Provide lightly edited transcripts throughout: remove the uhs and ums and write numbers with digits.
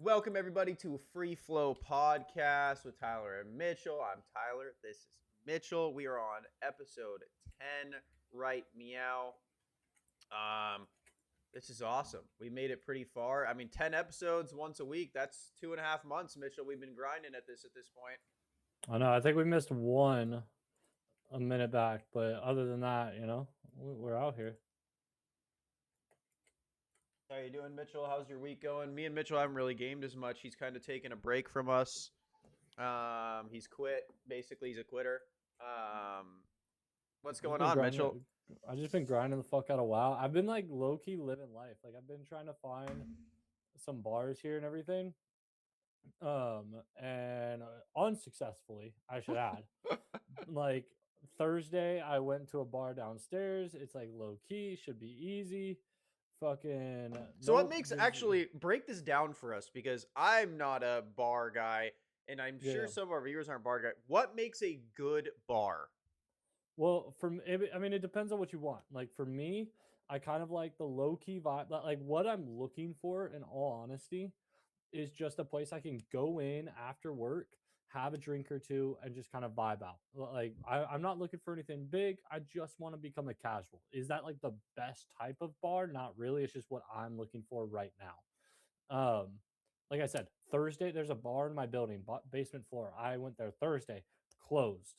Welcome everybody to a Free Flow podcast with Tyler and Mitchell. I'm Tyler. This is Mitchell. We are on episode 10. Right, meow. This is awesome. We made it pretty far. I mean, 10 episodes once a week. That's 2.5 months, Mitchell. We've been grinding at this point. I know. I think we missed one a minute back, but other than that, we're out here. How you doing, Mitchell? How's your week going? Me and Mitchell haven't really gamed as much. He's kind of taken a break from us. He's quit. Basically, he's a quitter. What's I've just going been on, grinding. Mitchell? I've just been grinding the fuck out of WoW. I've been like low key living life. Like I've been trying to find some bars here and everything. And unsuccessfully, I should add. Like Thursday, I went to a bar downstairs. It's like low key, should be easy. Fucking So what nope. makes actually break this down for us because I'm not a bar guy and I'm sure Yeah. some of our viewers aren't bar guy. What makes a good bar? Well, I mean, it depends on what you want. Like for me, I kind of like the low key vibe. Like what I'm looking for, in all honesty, is just a place I can go in after work, have a drink or two, and just kind of vibe out. I'm not looking for anything big. I just want to become a casual. Is that like the best type of bar? Not really. It's just what I'm looking for right now. Like I said, Thursday there's a bar in my building, basement floor. I went there Thursday, closed.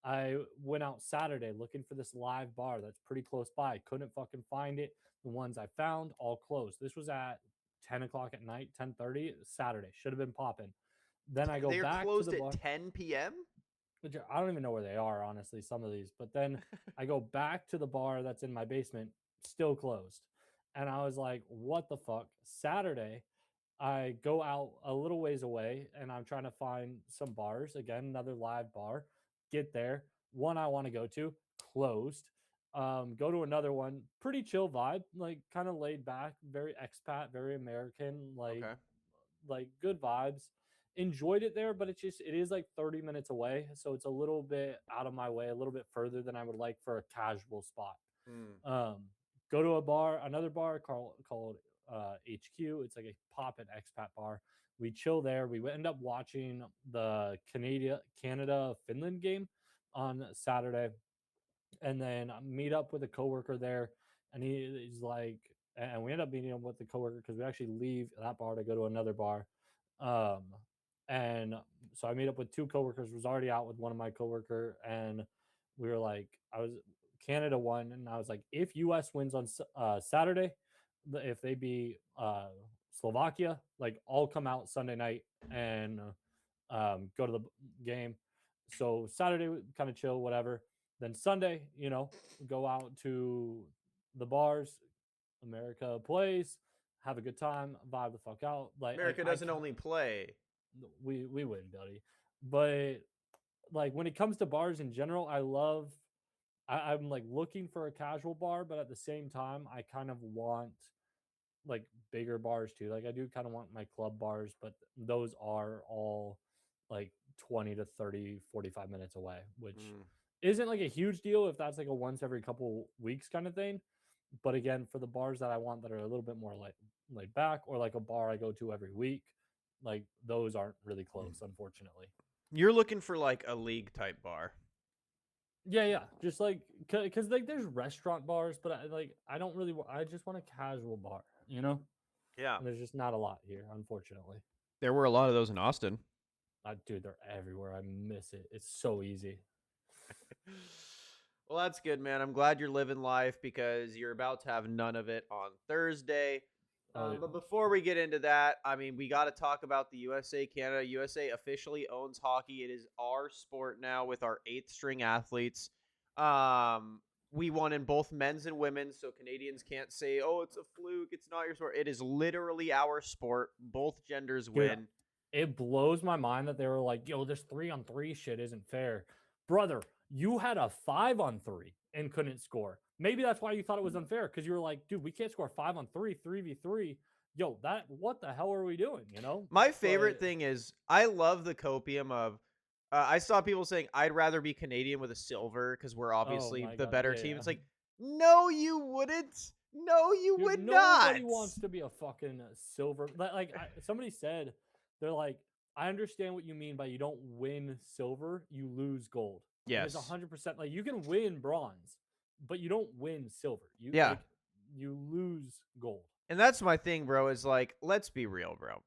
I went out Saturday looking for this live bar that's pretty close by. Couldn't fucking find it. The ones I found all closed. This was at 10 o'clock at night, 10:30 Saturday. Should have been popping. Then I go They're back to the closed at bar. 10 p.m. Which I don't even know where they are, honestly, some of these. But then I go back to the bar that's in my basement, still closed. And I was like, what the fuck? Saturday, I go out a little ways away and I'm trying to find some bars. Again, another live bar. Get there. One I want to go to, closed. Go to another one, pretty chill vibe, like kind of laid back, very expat, very American, Okay. like good vibes. Enjoyed it there, but it is like 30 minutes away, so it's a little bit out of my way, a little bit further than I would like for a casual spot. Hmm. Um, Go to another bar called HQ. It's like a pop and expat bar. We chill there. We end up watching the Canada Finland game on Saturday, and then meet up with a coworker there. And he's like, and we end up meeting up with the coworker because we actually leave that bar to go to another bar. Um, and so I meet up with two coworkers. Was already out with one of my coworker, and we were like, I was Canada won, and I was like, if US wins on Saturday, if they beat Slovakia, like I'll come out Sunday night and go to the game. So Saturday, kind of chill, whatever. Then Sunday, go out to the bars. America plays, have a good time, vibe the fuck out. America doesn't only play. We win, buddy. But like when it comes to bars in general, I'm like looking for a casual bar, but at the same time, I kind of want like bigger bars too. Like I do kind of want my club bars, but those are all like 20 to 30, 45 minutes away, which Mm. isn't like a huge deal if that's like a once every couple weeks kind of thing. But again, for the bars that I want that are a little bit more like laid back, or like a bar I go to every week, like those aren't really close, unfortunately. You're looking for like a league type bar. Yeah, yeah, just like because like there's restaurant bars, but I don't really I just want a casual bar, Yeah. and there's just not a lot here, unfortunately. There were a lot of those in Austin. Dude, they're everywhere. I miss it. It's so easy. Well, that's good, man. I'm glad you're living life because you're about to have none of it on Thursday. Oh, But before we get into that, I mean, we got to talk about the USA Canada. USA officially owns hockey. It is our sport now with our eighth string athletes. We won in both men's and women's, so Canadians can't say, "Oh, it's a fluke. It's not your sport." It is literally our sport. Both genders dude, win. it blows my mind that they were like, "Yo, this 3-on-3 shit isn't fair, brother. You had a 5-on-3 and couldn't score. Maybe that's why you thought it was unfair because you were like, dude, we can't score 5-on-3, 3v3. Yo, what the hell are we doing? My favorite But thing is I love the copium of. I saw people saying I'd rather be Canadian with a silver because we're oh obviously my the god, better yeah, team. yeah. It's like, no, you wouldn't. No, you Dude, would nobody not. wants to be a fucking silver. Somebody said, they're like, I understand what you mean by you don't win silver, you lose gold, and it's Yes. 100% like you can win bronze, but you don't win silver. Yeah. You lose gold. And that's my thing, bro, is like, let's be real, bro.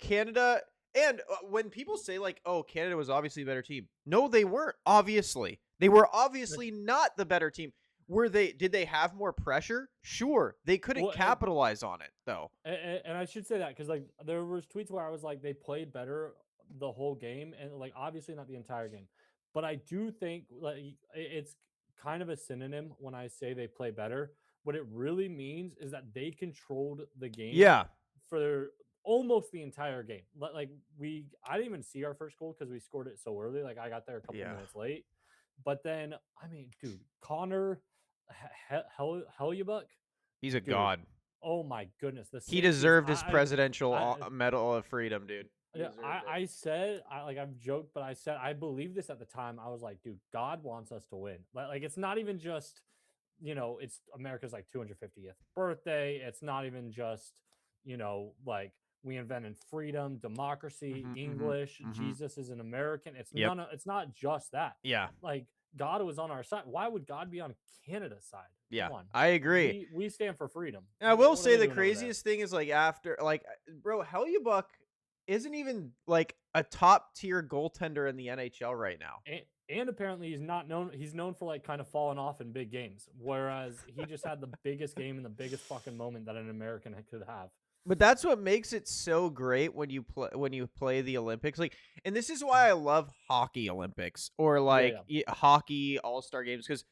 Canada, and when people say, like, oh, Canada was obviously a better team, no, they weren't, obviously. They were Like, obviously not the better team. Were they, did they have more pressure? Sure. They couldn't well, capitalize on it, though. and I should say that because like there was tweets where I was like they played better the whole game and like obviously not the entire game, but I do think like it's kind of a synonym when I say they play better. What it really means is that they controlled the game Yeah. for almost the entire game. Like I didn't even see our first goal because we scored it so early. Like I got there a couple Yeah. minutes late, but then I mean, dude, Connor Hellyebuck, He's a dude, god. oh my goodness, the He safeties. deserved his presidential I Medal of Freedom, dude. He yeah, deserved it. I said I've joked, but I said I believe this at the time. I was like, dude, God wants us to win. Like it's not even just it's America's like 250th birthday. It's not even just like we invented freedom, democracy, Hmm, hmm, English. hmm. Jesus is an American. It's Yep. none of. It's not just that. Yeah. Like God was on our side. Why would God be on Canada's side? Come Yeah. on, I agree. we stand for freedom. And I will What are say they the doing over there? craziest thing is like after like bro, Hellyebuck isn't even like a top tier goaltender in the NHL right now. And apparently he's not known. He's known for like kind of falling off in big games, whereas he just had the biggest game and the biggest fucking moment that an American could have. But that's what makes it so great when you play the Olympics. Like, and this is why I love hockey Olympics or Yeah, like yeah. hockey All-Star games because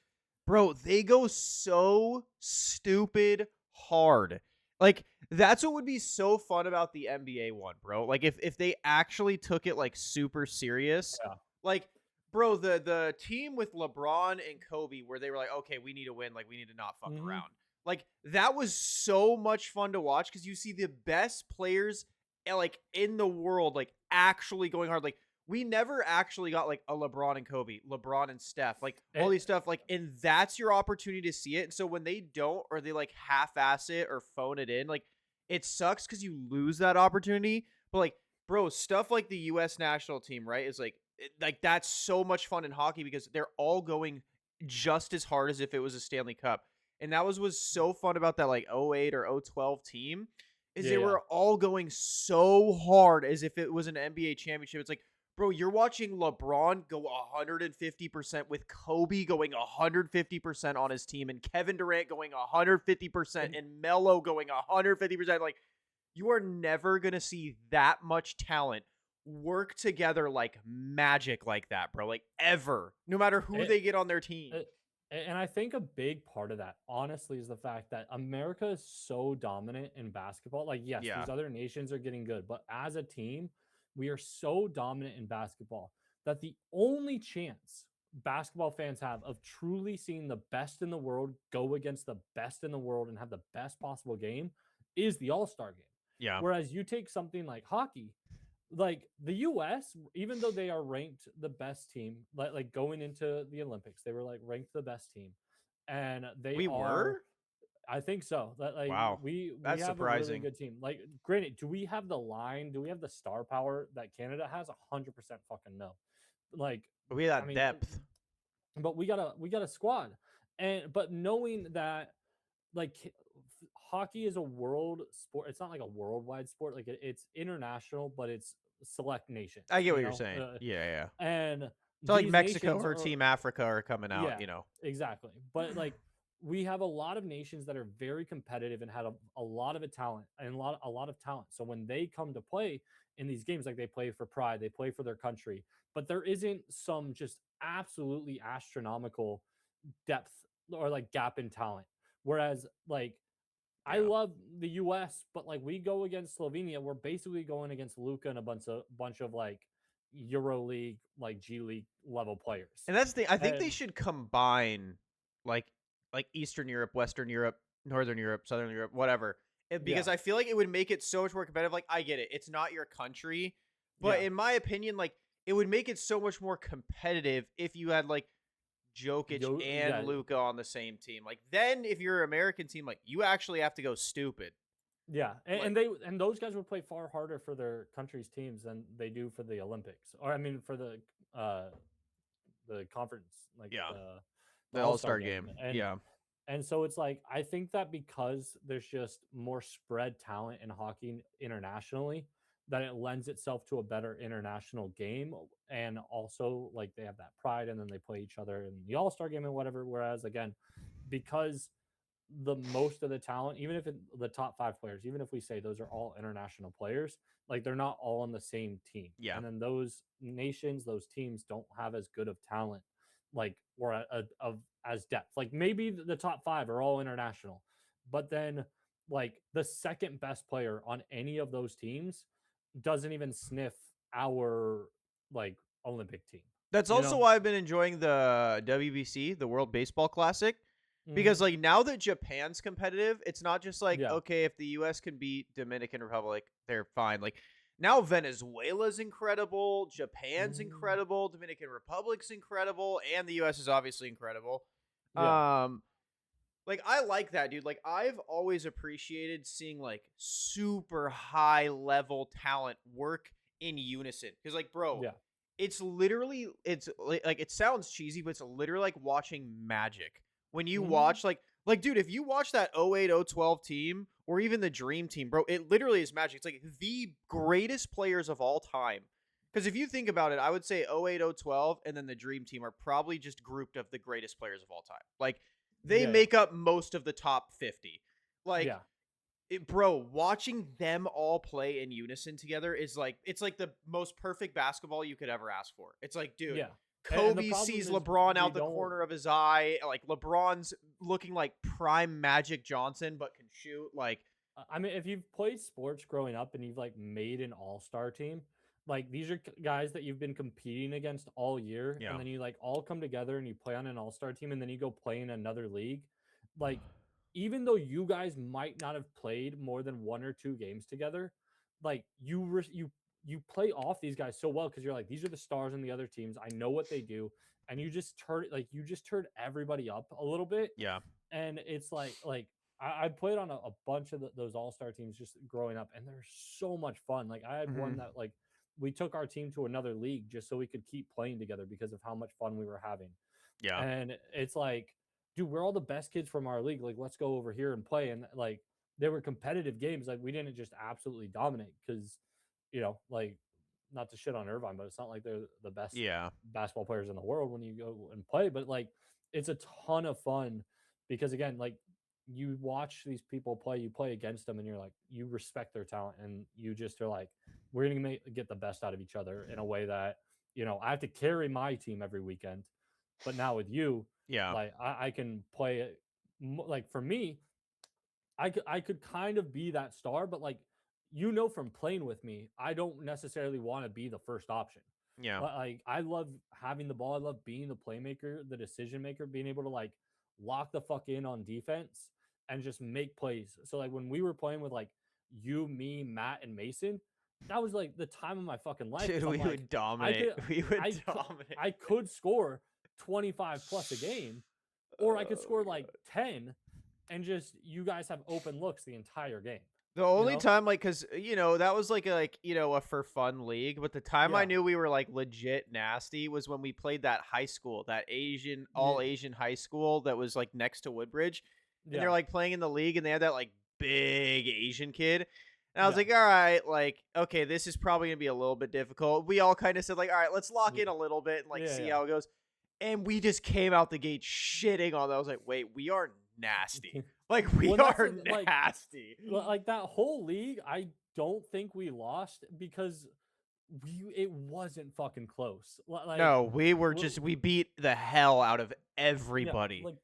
bro, they go so stupid hard. Like that's what would be so fun about the NBA one, bro. Like if they actually took it like super serious. Yeah. Like bro, the team with LeBron and Kobe where they were like, "Okay, we need to win, like we need to not fuck Hmm. around." Like that was so much fun to watch cuz you see the best players like in the world like actually going hard. Like we never actually got like a LeBron and Kobe, LeBron and Steph, like all Eh, these stuff. Like, and that's your opportunity to see it. And so when they don't, or they like half ass it or phone it in, like it sucks because you lose that opportunity. But like, bro, stuff like the U.S. national team, right? Is like, like that's so much fun in hockey because they're all going just as hard as if it was a Stanley Cup. And that was so fun about that like '08 or '012 team is yeah, they yeah. were all going so hard as if it was an NBA championship. It's like, bro, you're watching LeBron go 150% with Kobe going 150% on his team and Kevin Durant going 150% And and Melo going 150%. Like, you are never going to see that much talent work together like magic like that, bro. Like, ever. No matter who it, they get on their team. it, and I think a big part of that, honestly, is the fact that America is so dominant in basketball. Like, yes, Yeah. these other nations are getting good, but as a team, we are so dominant in basketball that the only chance basketball fans have of truly seeing the best in the world go against the best in the world and have the best possible game is the All-Star game. Yeah. Whereas you take something like hockey, like the US, even though they are ranked the best team, like going into the Olympics, they were like ranked the best team. And they We are, were? I think so. That like Wow. we That's have a really surprising. good team. Like granted, do we have the line? Do we have the star power that Canada has? 100% fucking no. Like, We I had mean, depth. but we got a squad. And but knowing that like hockey is a world sport. It's not like a worldwide sport. Like it's international, but it's select nations. I get what you're saying. Yeah, yeah. And So like these Mexico nations or are Team Africa are coming out, yeah, you know. exactly. But like we have a lot of nations that are very competitive and had a lot of a talent and a lot of talent. So when they come to play in these games, like they play for pride, they play for their country, but there isn't some just absolutely astronomical depth or like gap in talent. Whereas like I Yeah. love the US, but like we go against Slovenia, we're basically going against Luka and a bunch of like EuroLeague, like G League level players. And that's the I think they And should combine like Eastern Europe, Western Europe, Northern Europe, Southern Europe, whatever. yeah, Because I feel like it would make it so much more competitive. Like I get it. It's not your country, but yeah, in my opinion, like it would make it so much more competitive if you had like Jokic and Yeah, Luka on the same team. Like then if you're an American team, like you actually have to go stupid. yeah, Like and those guys would play far harder for their country's teams than they do for the Olympics, or I mean for the conference, like yeah, the the All All Star Star game, game. Yeah. and so it's like I think that because there's just more spread talent in hockey internationally, that it lends itself to a better international game, and also like they have that pride, and then they play each other in the All Star game and whatever. Whereas again, because the most of the talent, even if the top 5 players, even if we say those are all international players, like they're not all on the same team. Yeah. And then those nations, those teams don't have as good of talent, like or of as depth. Like maybe the top 5 are all international, but then like the second best player on any of those teams doesn't even sniff our like Olympic team. That's You also know? why I've been enjoying the WBC, the World Baseball Classic, because Hmm. like now that Japan's competitive, it's not just like Yeah. okay, if the US can beat Dominican Republic, they're fine. Like now Venezuela's incredible, Japan's Mm, incredible, Dominican Republic's incredible, and the US is obviously incredible. yeah. Um like I like that, dude. Like I've always appreciated seeing like super high level talent work in unison. Cuz like bro, Yeah. it's literally like it sounds cheesy, but it's literally like watching magic. When you Hmm. watch like dude, if you watch that 08 012 team or even the dream team, bro, it literally is magic. It's like the greatest players of all time. Cuz if you think about it, I would say 08 012 and then the dream team are probably just grouped of the greatest players of all time. Like they Yeah. Yeah. make up most of the top 50. Like Yeah. bro, watching them all play in unison together is like it's like the most perfect basketball you could ever ask for. It's like, dude, Yeah. And the Kobe problem sees is LeBron we out the don't. corner of his eye, like LeBron's looking like prime Magic Johnson but can shoot. Like, I mean, if you've played sports growing up and you've like made an all-star team, like these are guys that you've been competing against all year, and yeah. then you like all come together and you play on an all-star team, and then you go play in another league. Like, even though you guys might not have played more than 1 or 2 games together, like you play off these guys so well because you're like, these are the stars in the other teams. I know what they do, and you just turn everybody up a little bit, Yeah. and it's I played on a bunch of those all star teams just growing up, and they're so much fun. Like I had one Mhm. that like we took our team to another league just so we could keep playing together because of how much fun we were having. Yeah. And it's like, dude, we're all the best kids from our league. Like, let's go over here and play. And like, they were competitive games. Like, we didn't just absolutely dominate because, like, not to shit on Irvine, but it's not like they're the best Yeah. basketball players in the world when you go and play. But like, it's a ton of fun because again, like, you watch these people play, you play against them, and you're like, you respect their talent, and you just are like, we're gonna get the best out of each other in a way that I have to carry my team every weekend, but now with you, Yeah. like I can play it. Like for me, I could kind of be that star, but like from playing with me, I don't necessarily want to be the first option. Yeah. Like I love having the ball. I love being the playmaker, the decision maker, being able to like lock the fuck in on defense and just make plays. So like when we were playing with like you, me, Matt, and Mason, that was like the time of my fucking life Dude, because I'm we like would I dominate. could We would I could dominate. I could score 25 plus a game, or I could Oh score my like god. 10 and just you guys have open looks the entire game, The you only know? time, like, cause that was a for fun league. But the time I Yeah. knew we were like legit nasty was when we played that high school, that all Yeah. Asian high school that was like next to Woodbridge, and they're Yeah. like playing in the league, and they had that like big Asian kid, and I was Yeah. like, all right, like, okay, this is probably gonna be a little bit difficult. We all kind of said like, all right, let's lock Yeah. in a little bit and like Yeah. see Yeah. how it goes, and we just came out the gate shitting on that. I was like, wait, we are nasty. Like we Well, that's are the like nasty. like that whole league, I don't think we lost because it wasn't fucking close. No, we were w- just we beat the hell out of yeah, everybody. like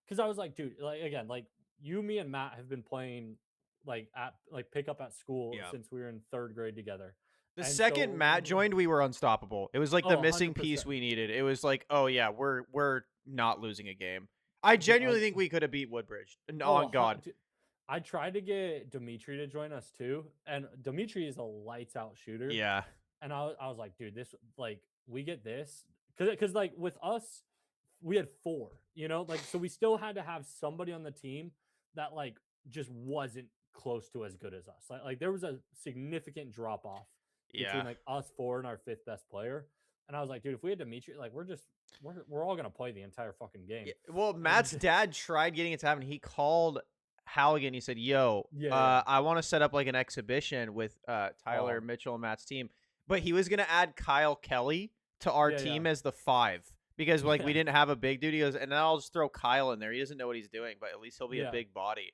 because I was like, dude, like again, like you, me, and Matt have been playing like at like pick up at school Yeah. since we were in third grade together, The and second Matt so joined, we were unstoppable. It was like the oh, missing hundred piece percent, we needed. It was like, oh yeah, we're not losing a game. I dude. genuinely think we could have beat Woodbridge. And Oh, on God. dude, I tried to get Dimitri to join us too, and Dimitri is a lights out shooter. Yeah. And I was like, dude, this like we get this because like with us, we had 4, like so we still had to have somebody on the team that like just wasn't close to as good as us. Like there was a significant drop off between Yeah. like us 4 and our fifth best player. And I was like, dude, if we had to meet you, like we're all gonna play the entire fucking Yeah, game. well, Matt's And dad tried getting it to happen. He called Halligan. He said, "Yo, yeah, yeah. I want to set up like an exhibition with Tyler Oh, Mitchell and Matt's team." But he was gonna add Kyle Kelly to our yeah, yeah. team as the 5 because like we Yeah. didn't have a big dude. He goes, and then I'll just throw Kyle in there. He doesn't know what he's doing, but at least he'll be a Yeah. big body.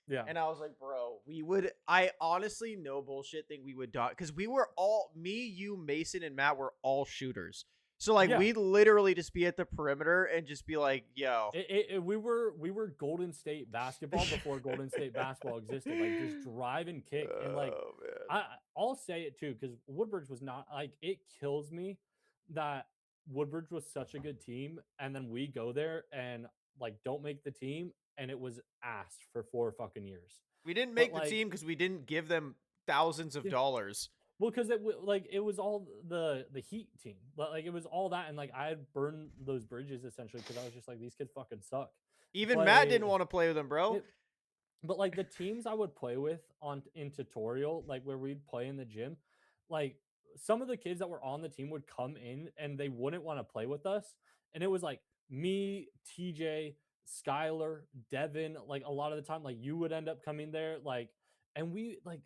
Yeah. And I was like, bro, we would. I honestly, no bullshit, think we would dot because we were all me, you, Mason, and Matt were all shooters. So like Yeah. we'd literally just be at the perimeter and just be like, yo. We were Golden State basketball before Golden State basketball existed. Like just drive and kick, and like Oh man. I'll say it too because Woodbridge was not like it kills me that Woodbridge was such a good team, and then we go there and like don't make the team, and it was asked for 4 fucking years. We didn't But make the like, team because we didn't give them thousands of yeah, dollars. well, because like it was all the Heat team, but like it was all that, and like I had burned those bridges essentially because I was just like these kids fucking suck. Even Matt didn't But want to play with them, bro. it, but like the teams I would play with on in tutorial, like where we'd play in the gym, like some of the kids that were on the team would come in and they wouldn't want to play with us. And it was like me, TJ, Skylar, Devin, like a lot of the time, like you would end up coming there, like, and we like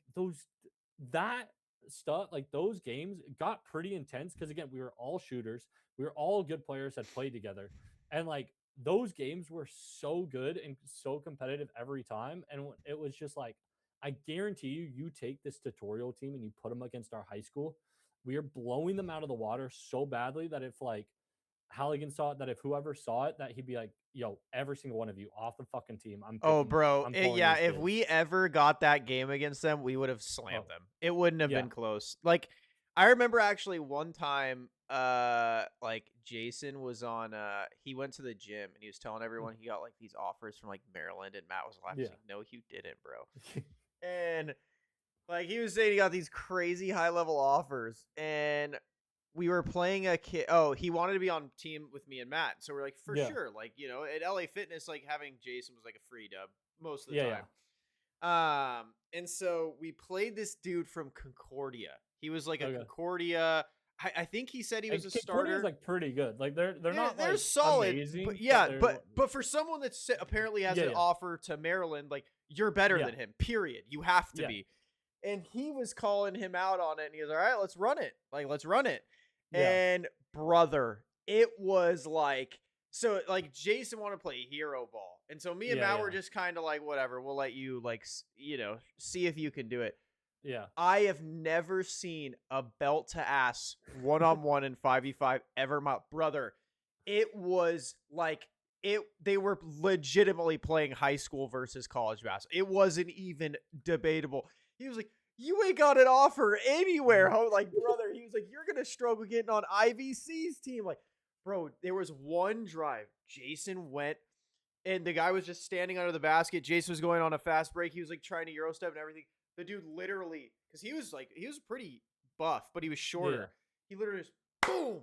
that stuff, like those games got pretty intense because again, we were all shooters, we were all good players, had played together, and like those games were so good and so competitive every time. And it was just like, I guarantee you, you take this tutorial team and you put them against our high school, we are blowing them out of the water so badly that if like Halligan saw it, that if whoever saw it, that he'd be like, yo, every single one of you off the fucking team. Oh, bro. I'm pulling Yeah, these if kids. we ever got that game against them, we would have Oh, slammed them. It wouldn't have yeah. been close. Like, I remember actually one time, like Jason was on, he went to the gym and he was telling Mm, everyone he got like these offers from like Maryland, and Matt was laughing. He's yeah. like, no, you didn't, bro. And like he was saying, he got these crazy high level offers, and we were playing a kid. Oh, he wanted to be on team with me and Matt, so we're like, for Yeah. sure. Like at LA Fitness, like having Jason was like a free dub most of the Yeah. Yeah. time. And so we played this dude from Concordia. He was like a Okay. Concordia. I think he said he was Like a Concordia is starter. like pretty good. Like they're not They're like solid, but amazing, but yeah, they're but for someone that apparently has yeah, an yeah, offer to Maryland, like you're better yeah, than him. Period. You have to yeah, be. And he was calling him out on it, and he was all right. Let's run it. Like let's run it. yeah, And brother, it was like so. Like Jason wanted to play hero ball, and so me and yeah, Matt yeah, were just kind of like, whatever. We'll let you like see if you can do it. yeah. I have never seen a belt to ass 1-on-1 in 5v5 ever, my brother. It was like they were legitimately playing high school versus college basketball. It wasn't even debatable. He was like, "You ain't got an offer anywhere." Like, brother, he was like, "You're going to struggle getting on IVC's team." Like, bro, there was one drive. Jason went and the guy was just standing under the basket. Jason was going on a fast break. He was like trying to Euro step and everything. The dude literally, because he was pretty buff, but he was Yeah. shorter. He literally just boom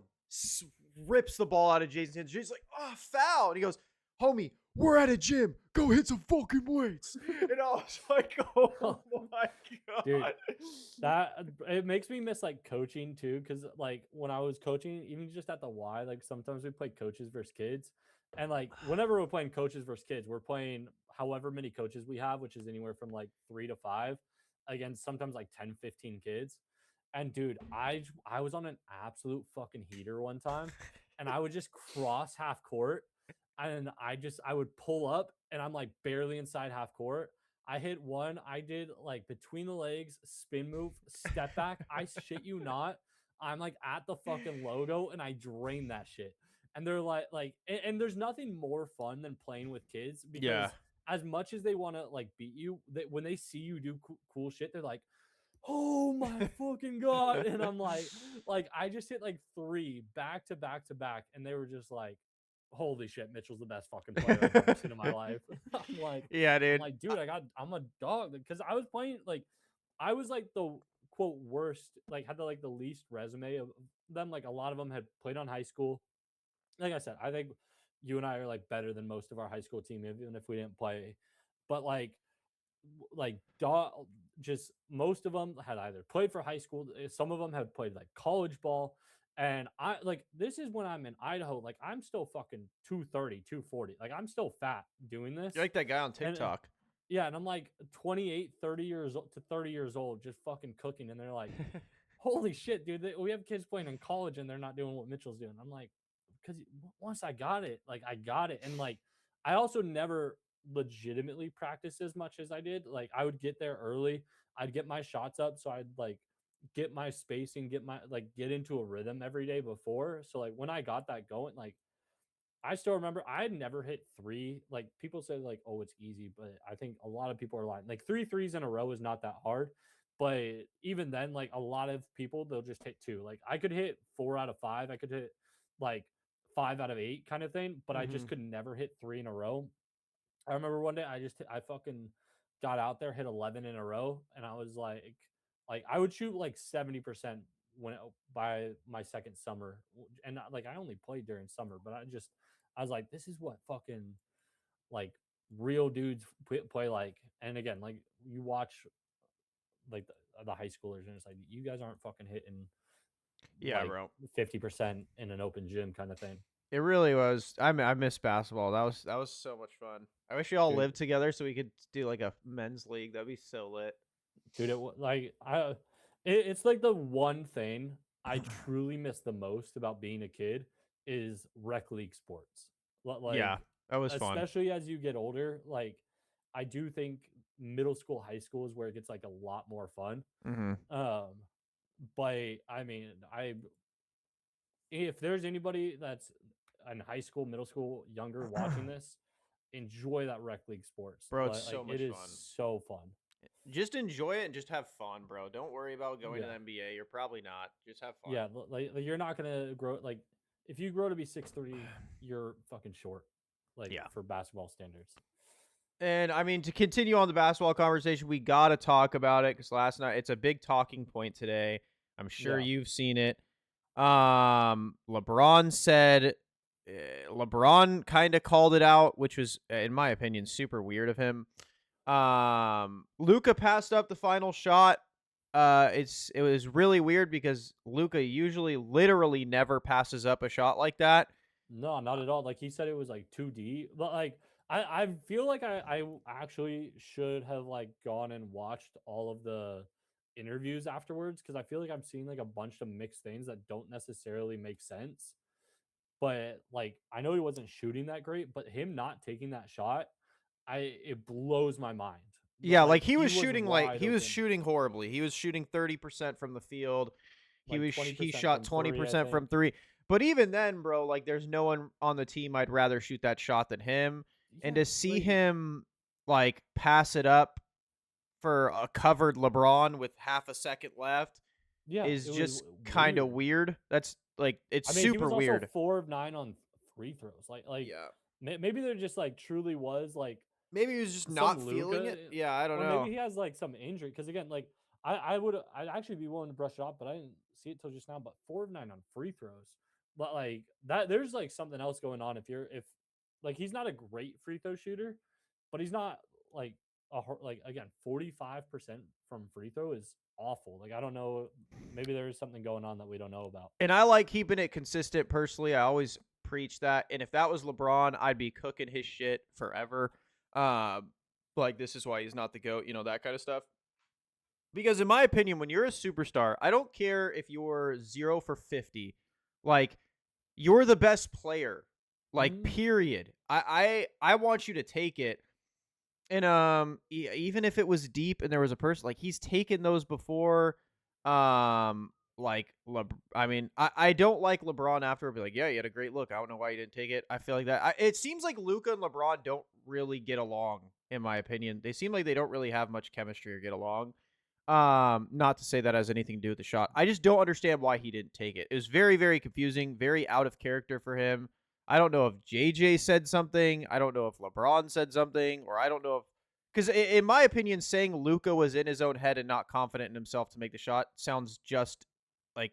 rips the ball out of Jason's hands. Jason's like, oh, foul. And he goes, homie, we're at a gym. Go hit some fucking weights. And I was like, oh my Dude, God. that it makes me miss like coaching too, because like when I was coaching, even just at the Y, like sometimes we play coaches versus kids, and like whenever we're playing coaches versus kids, we're playing however many coaches we have, which is anywhere from like 3 to 5, against sometimes like 10, 15 kids. And dude, I was on an absolute fucking heater one time, and I would just cross half court, and I would pull up, and I'm like barely inside half court. I hit one. I did like between the legs, spin move, step back. I shit you not. I'm like at the fucking logo, and I drain that shit. And they're and there's nothing more fun than playing with kids Yeah. because as much as they want to like beat you, when they see you do cool shit, they're like, oh my fucking god. And I'm like I just hit like 3 back to back to back, and they were just like, holy shit, Mitchell's the best fucking player I've ever seen in my life. i'm like Yeah, i'm dude. like dude, I'm a dog because I was playing like I was like the quote worst, like had the least resume of them. Like a lot of them had played on high school. Like I said, I think you and I are like better than most of our high school team, even if we didn't play. But like just most of them had either played for high school, some of them had played like college ball. And I like this is when I'm in Idaho, like I'm still fucking 230, 240. Like I'm still fat doing You're this. like that guy on And TikTok. yeah, and I'm like 28, 30 years old to 30 years old, just fucking cooking. And they're like, holy shit, dude, we have kids playing in college and they're not doing what Mitchell's doing. I'm like, because once I got it, like I got it. And like, I also never legitimately practiced as much as I did. Like, I would get there early, I'd get my shots up. So I'd like get my spacing, get into a rhythm every day before. So like, when I got that going, like, I still remember I had never hit three. Like people say, like, oh, it's easy, but I think a lot of people are lying. Like three threes in a row is not that hard. But even then, like a lot of people, they'll just hit two. Like I could hit 4 out of 5. I could hit like 5 out of 8 kind of thing, but I just Hmm. could never hit three in a row. I remember one day I fucking got out there, hit 11 in a row, and I was like I would shoot like 70% by my second summer, and like I only played during summer, but I was like, this is what fucking like real dudes play like. And again, like you watch like the high schoolers, and it's like you guys aren't fucking hitting Yeah, like bro. 50% in an open gym kind of thing, It really was. I miss basketball. That was so much fun. I wish we all dude. lived together so we could do like a men's league. That'd be so lit. Dude, like it's like the one thing I truly miss the most about being a kid is rec league sports. Yeah, Like, that was fun. especially as you get older, like I do think middle school, high school is where it gets like a lot more fun. Hmm. Um, but I mean, I if there's anybody that's in high school, middle school, younger watching this, enjoy that rec league sports. Bro, it's Like so it much is fun. so fun. Just enjoy it and just have fun, bro. Don't worry about going to the Yeah. NBA. You're probably not. Just have fun. Yeah, like you're not gonna grow like if you grow to be 6'3", you're fucking short, like Yeah. for basketball standards. And I mean, to continue on the basketball conversation, we got to talk about it because last night it's a big talking point today. I'm sure Yeah. you've seen it. LeBron said, LeBron kind of called it out, which was, in my opinion, super weird of him. Luka passed up the final shot. It was really weird because Luka usually literally never passes up a shot like that. No, not at all. Like he said it was like 2D. But like I feel like I actually should have like gone and watched all of the interviews afterwards because I feel like I'm seeing like a bunch of mixed things that don't necessarily make sense. But like I know he wasn't shooting that great, but him not taking that shot, it blows my mind. Yeah, Like he was he wide was open, shooting horribly. He was shooting 30% from the field. like He 20% shot from three, I 20% from think. 3. But even then, bro, like there's no one on the team I'd rather shoot that shot than him. And Yeah, to see like him like pass it up for a covered LeBron with half a second left yeah, is it was just kind of weird. weird. That's like it's I mean, he super was also weird. 4 of 9 on free throws. Yeah. Maybe there just like truly was like Maybe he was just not some feeling it. Luca, Yeah, I don't or maybe know. he has like some injury. Because again, like I'd actually be willing to brush it off, but I didn't see it till just now. But 4 of 9 on free throws, but like that, there's like something else going on. If like he's not a great free throw shooter, but he's not like like again 45% from free throw is awful. Like I don't know, maybe there is something going on that we don't know about. And I like keeping it consistent personally. I always preach that. And if that was LeBron, I'd be cooking his shit forever. Um, like this is why he's not the GOAT, that kind of stuff. Because in my opinion, when you're a superstar, I don't care if you're 0 for 50. Like you're the best player. Like Mhm. period. I want you to take it. And even if it was deep and there was a person like he's taken those before, like I mean, I don't like LeBron after be like, yeah, you had a great look. I don't know why you didn't take it. I feel like that. It seems like Luka and LeBron don't really get along, in my opinion. They seem like they don't really have much chemistry or get along. Not to say that has anything to do with the shot. I just don't understand why he didn't take it. It was very, very confusing, very out of character for him. I don't know if JJ said something. I don't know if LeBron said something, or I don't know if because in my opinion, saying Luca was in his own head and not confident in himself to make the shot sounds just like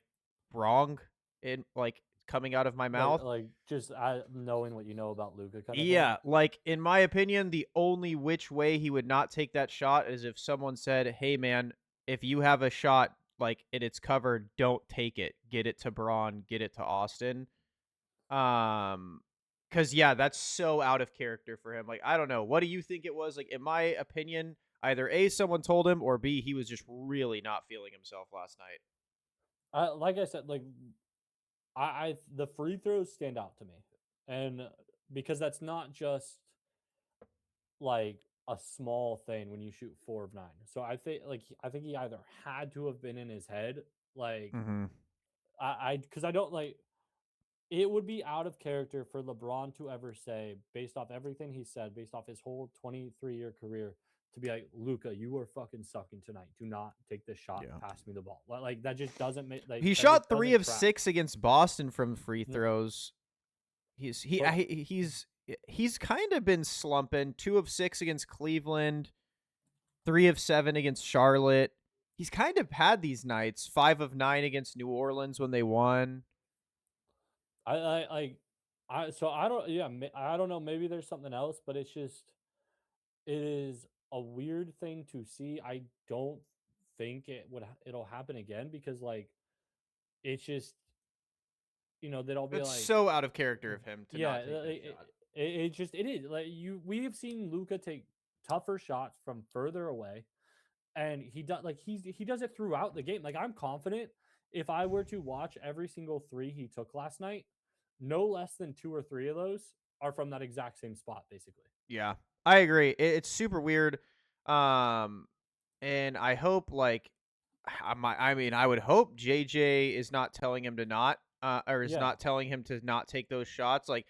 wrong. And like coming out of my mouth. Like just knowing what you know about Luca kind of thing. Yeah, like in my opinion, the only which way he would not take that shot is if someone said, "Hey man, if you have a shot like and it's covered, don't take it. Get it to Braun, get it to Austin." Cuz yeah, that's so out of character for him. Like I don't know. What do you think it was? Like in my opinion, either A someone told him or B he was just really not feeling himself last night. Like I said, like I the free throws stand out to me, and because that's not just like a small thing when you shoot 4 of 9. So I think he either had to have been in his head, like Mhm. because I don't like it would be out of character for LeBron to ever say, based off everything he said, based off his whole 23-year career, to be like, Luca, you are fucking sucking tonight. Do not take this shot. Yeah. Pass me the ball. Like that just doesn't make like He that just shot 3 doesn't of track. 6 against Boston from free N- throws. He's he But he's kind of been slumping. 2 of 6 against Cleveland, 3 of 7 against Charlotte. He's kind of had these nights. 5 of 9 against New Orleans when they won. I like I so I don't yeah I don't know, maybe there's something else, but it's just it is a weird thing to see. I don't think it'll happen again because like it's just they'd all be That's like so out of character of him to yeah not take that shot. it just it is like we have seen Luca take tougher shots from further away, and he does it throughout the game. Like I'm confident if I were to watch every single three he took last night, no less than two or three of those are from that exact same spot, basically. Yeah, I agree. It's super weird. Um, and I hope like I mean, I would hope JJ is not telling him to not, or is Yeah, not telling him to not take those shots. Like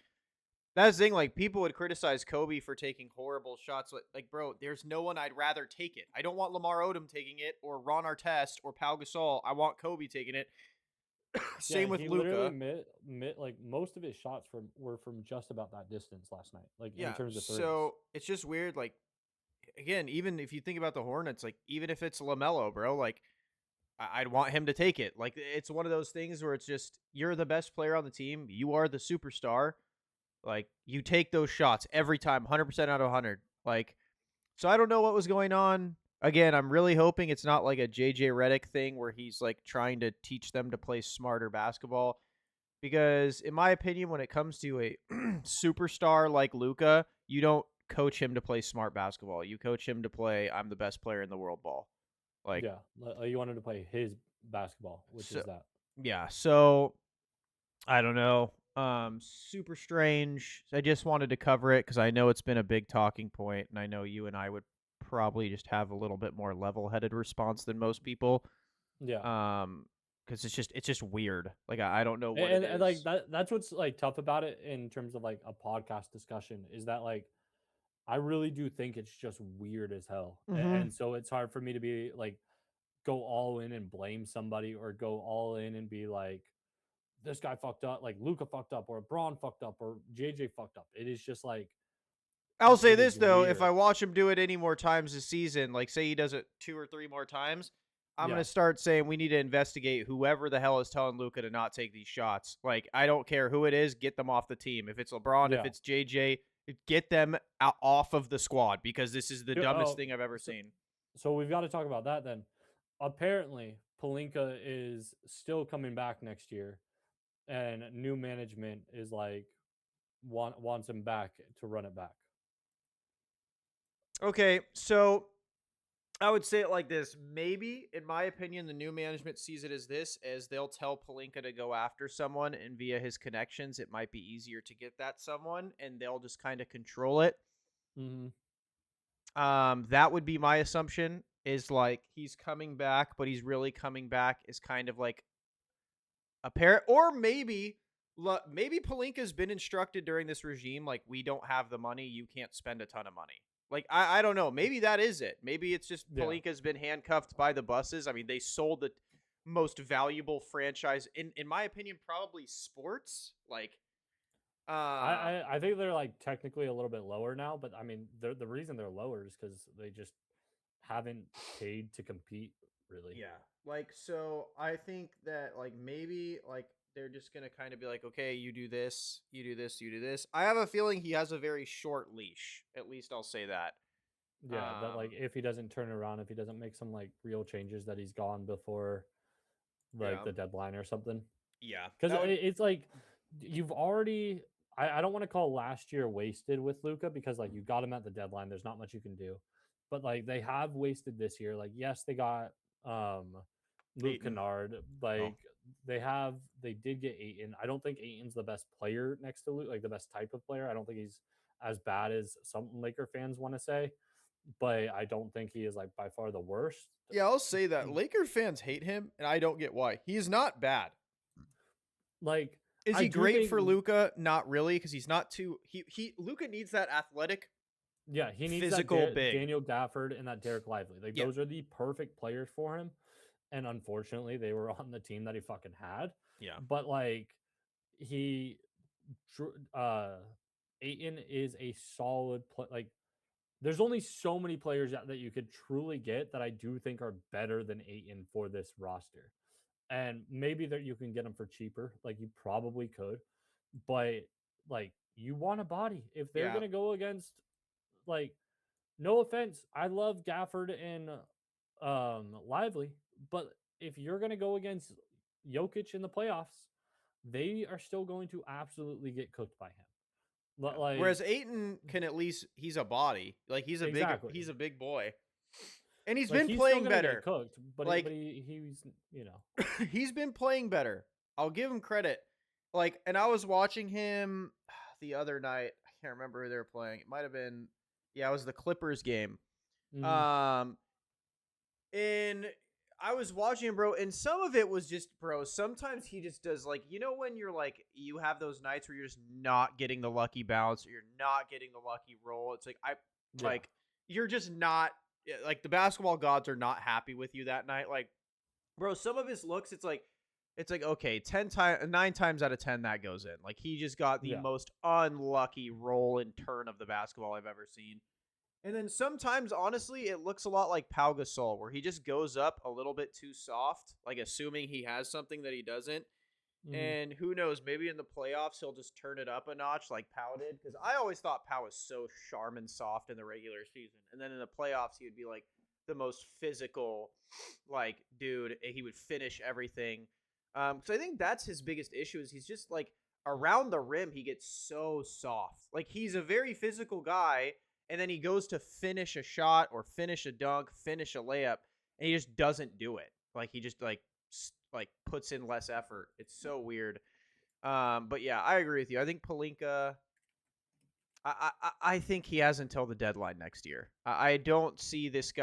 that's the thing. Like people would criticize Kobe for taking horrible shots. Like, bro, there's no one I'd rather take it. I don't want Lamar Odom taking it, or Ron Artest, or Pau Gasol. I want Kobe taking it. yeah. Same with He literally Luca. like most of his shots were from just about that distance last night, like in Yeah. terms of threes. So it's just weird. Like again, even if you think about the Hornets, like even if it's Lamelo, bro, like I'd want him to take it. Like it's one of those things where it's just you're the best player on the team. You are the superstar. Like you take those shots every time, 100% out of 100. Like so I don't know what was going on. Again, I'm really hoping it's not like a JJ Redick thing where he's like trying to teach them to play smarter basketball because in my opinion when it comes to a superstar like Luka, you don't coach him to play smart basketball. You coach him to play I'm the best player in the world ball. Like Yeah, you wanted to play his basketball, which so is that. yeah, so I don't know. Super strange. I just wanted to cover it because I know it's been a big talking point, and I know you and I would probably just have a little bit more level-headed response than most people. Yeah, Because it's just weird. Like I don't know what it and like is. that's what's like tough about it in terms of like a podcast discussion is that like I really do think it's just weird as hell. Mm-hmm. And so it's hard for me to be like go all in and blame somebody or go all in and be like this guy fucked up, like Luca fucked up or Braun fucked up or JJ fucked up. It is just like I'll say it this is though, if I weird. watch him do it any more times this season, like say he does it 2 or 3 more times, I'm Yeah. gonna start saying we need to investigate whoever the hell is telling Luca to not take these shots. Like I don't care who it is, get them off the team. If it's LeBron, if Yeah. it's JJ, get them out off of the squad because this is the Yeah, dumbest thing I've ever so, seen. so we've got to talk about that then. Apparently, Palinka is still coming back next year, and new management is like wants him back to run it back. Okay, so I would say it like this. Maybe, in my opinion, the new management sees it as this, as they'll tell Palinka to go after someone, and via his connections, it might be easier to get that someone, and they'll just kind of control it. Hmm. That would be my assumption. Is like he's coming back, but he's really coming back is kind of like a pair, or maybe Palinka's been instructed during this regime, like we don't have the money, you can't spend a ton of money. Like I don't know. Maybe that is it. Maybe it's just Yeah, Palinka's been handcuffed by the buses. I mean, they sold the most valuable franchise in my opinion, probably sports. Like, I think they're like technically a little bit lower now, but I mean, the reason they're lower is because they just haven't paid to compete really. Yeah. Like so I think that like maybe like they're just going to kind of be like, "Okay, you do this, you do this, you do this." I have a feeling he has a very short leash. At least I'll say that. Yeah, that like Um if he doesn't turn around, if he doesn't make some like real changes, that he's gone before like yeah. the deadline or something. Yeah. Because That would it's like you've already. I don't want to call last year wasted with Luca because like you got him at the deadline. There's not much you can do, but like they have wasted this year. Like yes, they got um Luke Aiton. Kennard. Oh. Like they did get Aiton. I don't think Aiton's the best player next to Luke, like the best type of player. I don't think he's as bad as some Laker fans want to say, but I don't think he is like by far the worst. Yeah, I'll say that. Mm, Laker fans hate him, and I don't get why. He is not bad. Like Is I he do great for think Luca? Not really, because he's not too. He Luca needs that athletic, yeah, he needs that physical big. Daniel Gafford and that Derek Lively. Like Yeah, those are the perfect players for him. And unfortunately, they were on the team that he fucking had. yeah, But like he, uh, Aiton is a solid play. Like there's only so many players that you could truly get that I do think are better than Aiton for this roster. And maybe that you can get them for cheaper. Like you probably could, but like you want a body if they're yeah, gonna go against like no offense, I love Gafford and Lively, but if you're going to go against Jokic in the playoffs, they are still going to absolutely get cooked by him. yeah. Like Whereas Aiton can at least he's a body, like exactly, he's a big boy, and he's like been he's still playing going to get better. cooked, but Like he's he's been playing better. I'll give him credit. Like, and I was watching him the other night. I can't remember who they were playing. It might have been, yeah, it was the Clippers game. mm-hmm, Um, and I was watching him, bro, and some of it was just, bro. Sometimes he just does like, when you're like, you have those nights where you're just not getting the lucky bounce, or you're not getting the lucky roll. It's like yeah, like you're just not like the basketball gods are not happy with you that night. Like, bro, some of his looks, it's like okay, 10 times, 9 times out of 10 that goes in. Like he just got the yeah, most unlucky roll and turn of the basketball I've ever seen. And then sometimes, honestly, it looks a lot like Pau Gasol, where he just goes up a little bit too soft, like assuming he has something that he doesn't. mm-hmm, And who knows, maybe in the playoffs he'll just turn it up a notch like Pau did. Because I always thought Pau was so sharp and soft in the regular season, and then in the playoffs he would be like the most physical, like dude. He would finish everything. So I think that's his biggest issue is he's just like around the rim he gets so soft. Like he's a very physical guy, and then he goes to finish a shot or finish a dunk, finish a layup, and he just doesn't do it. Like he just like puts in less effort. It's so weird. But yeah, I agree with you. I think Palinka. I think he has until the deadline next year. I don't see this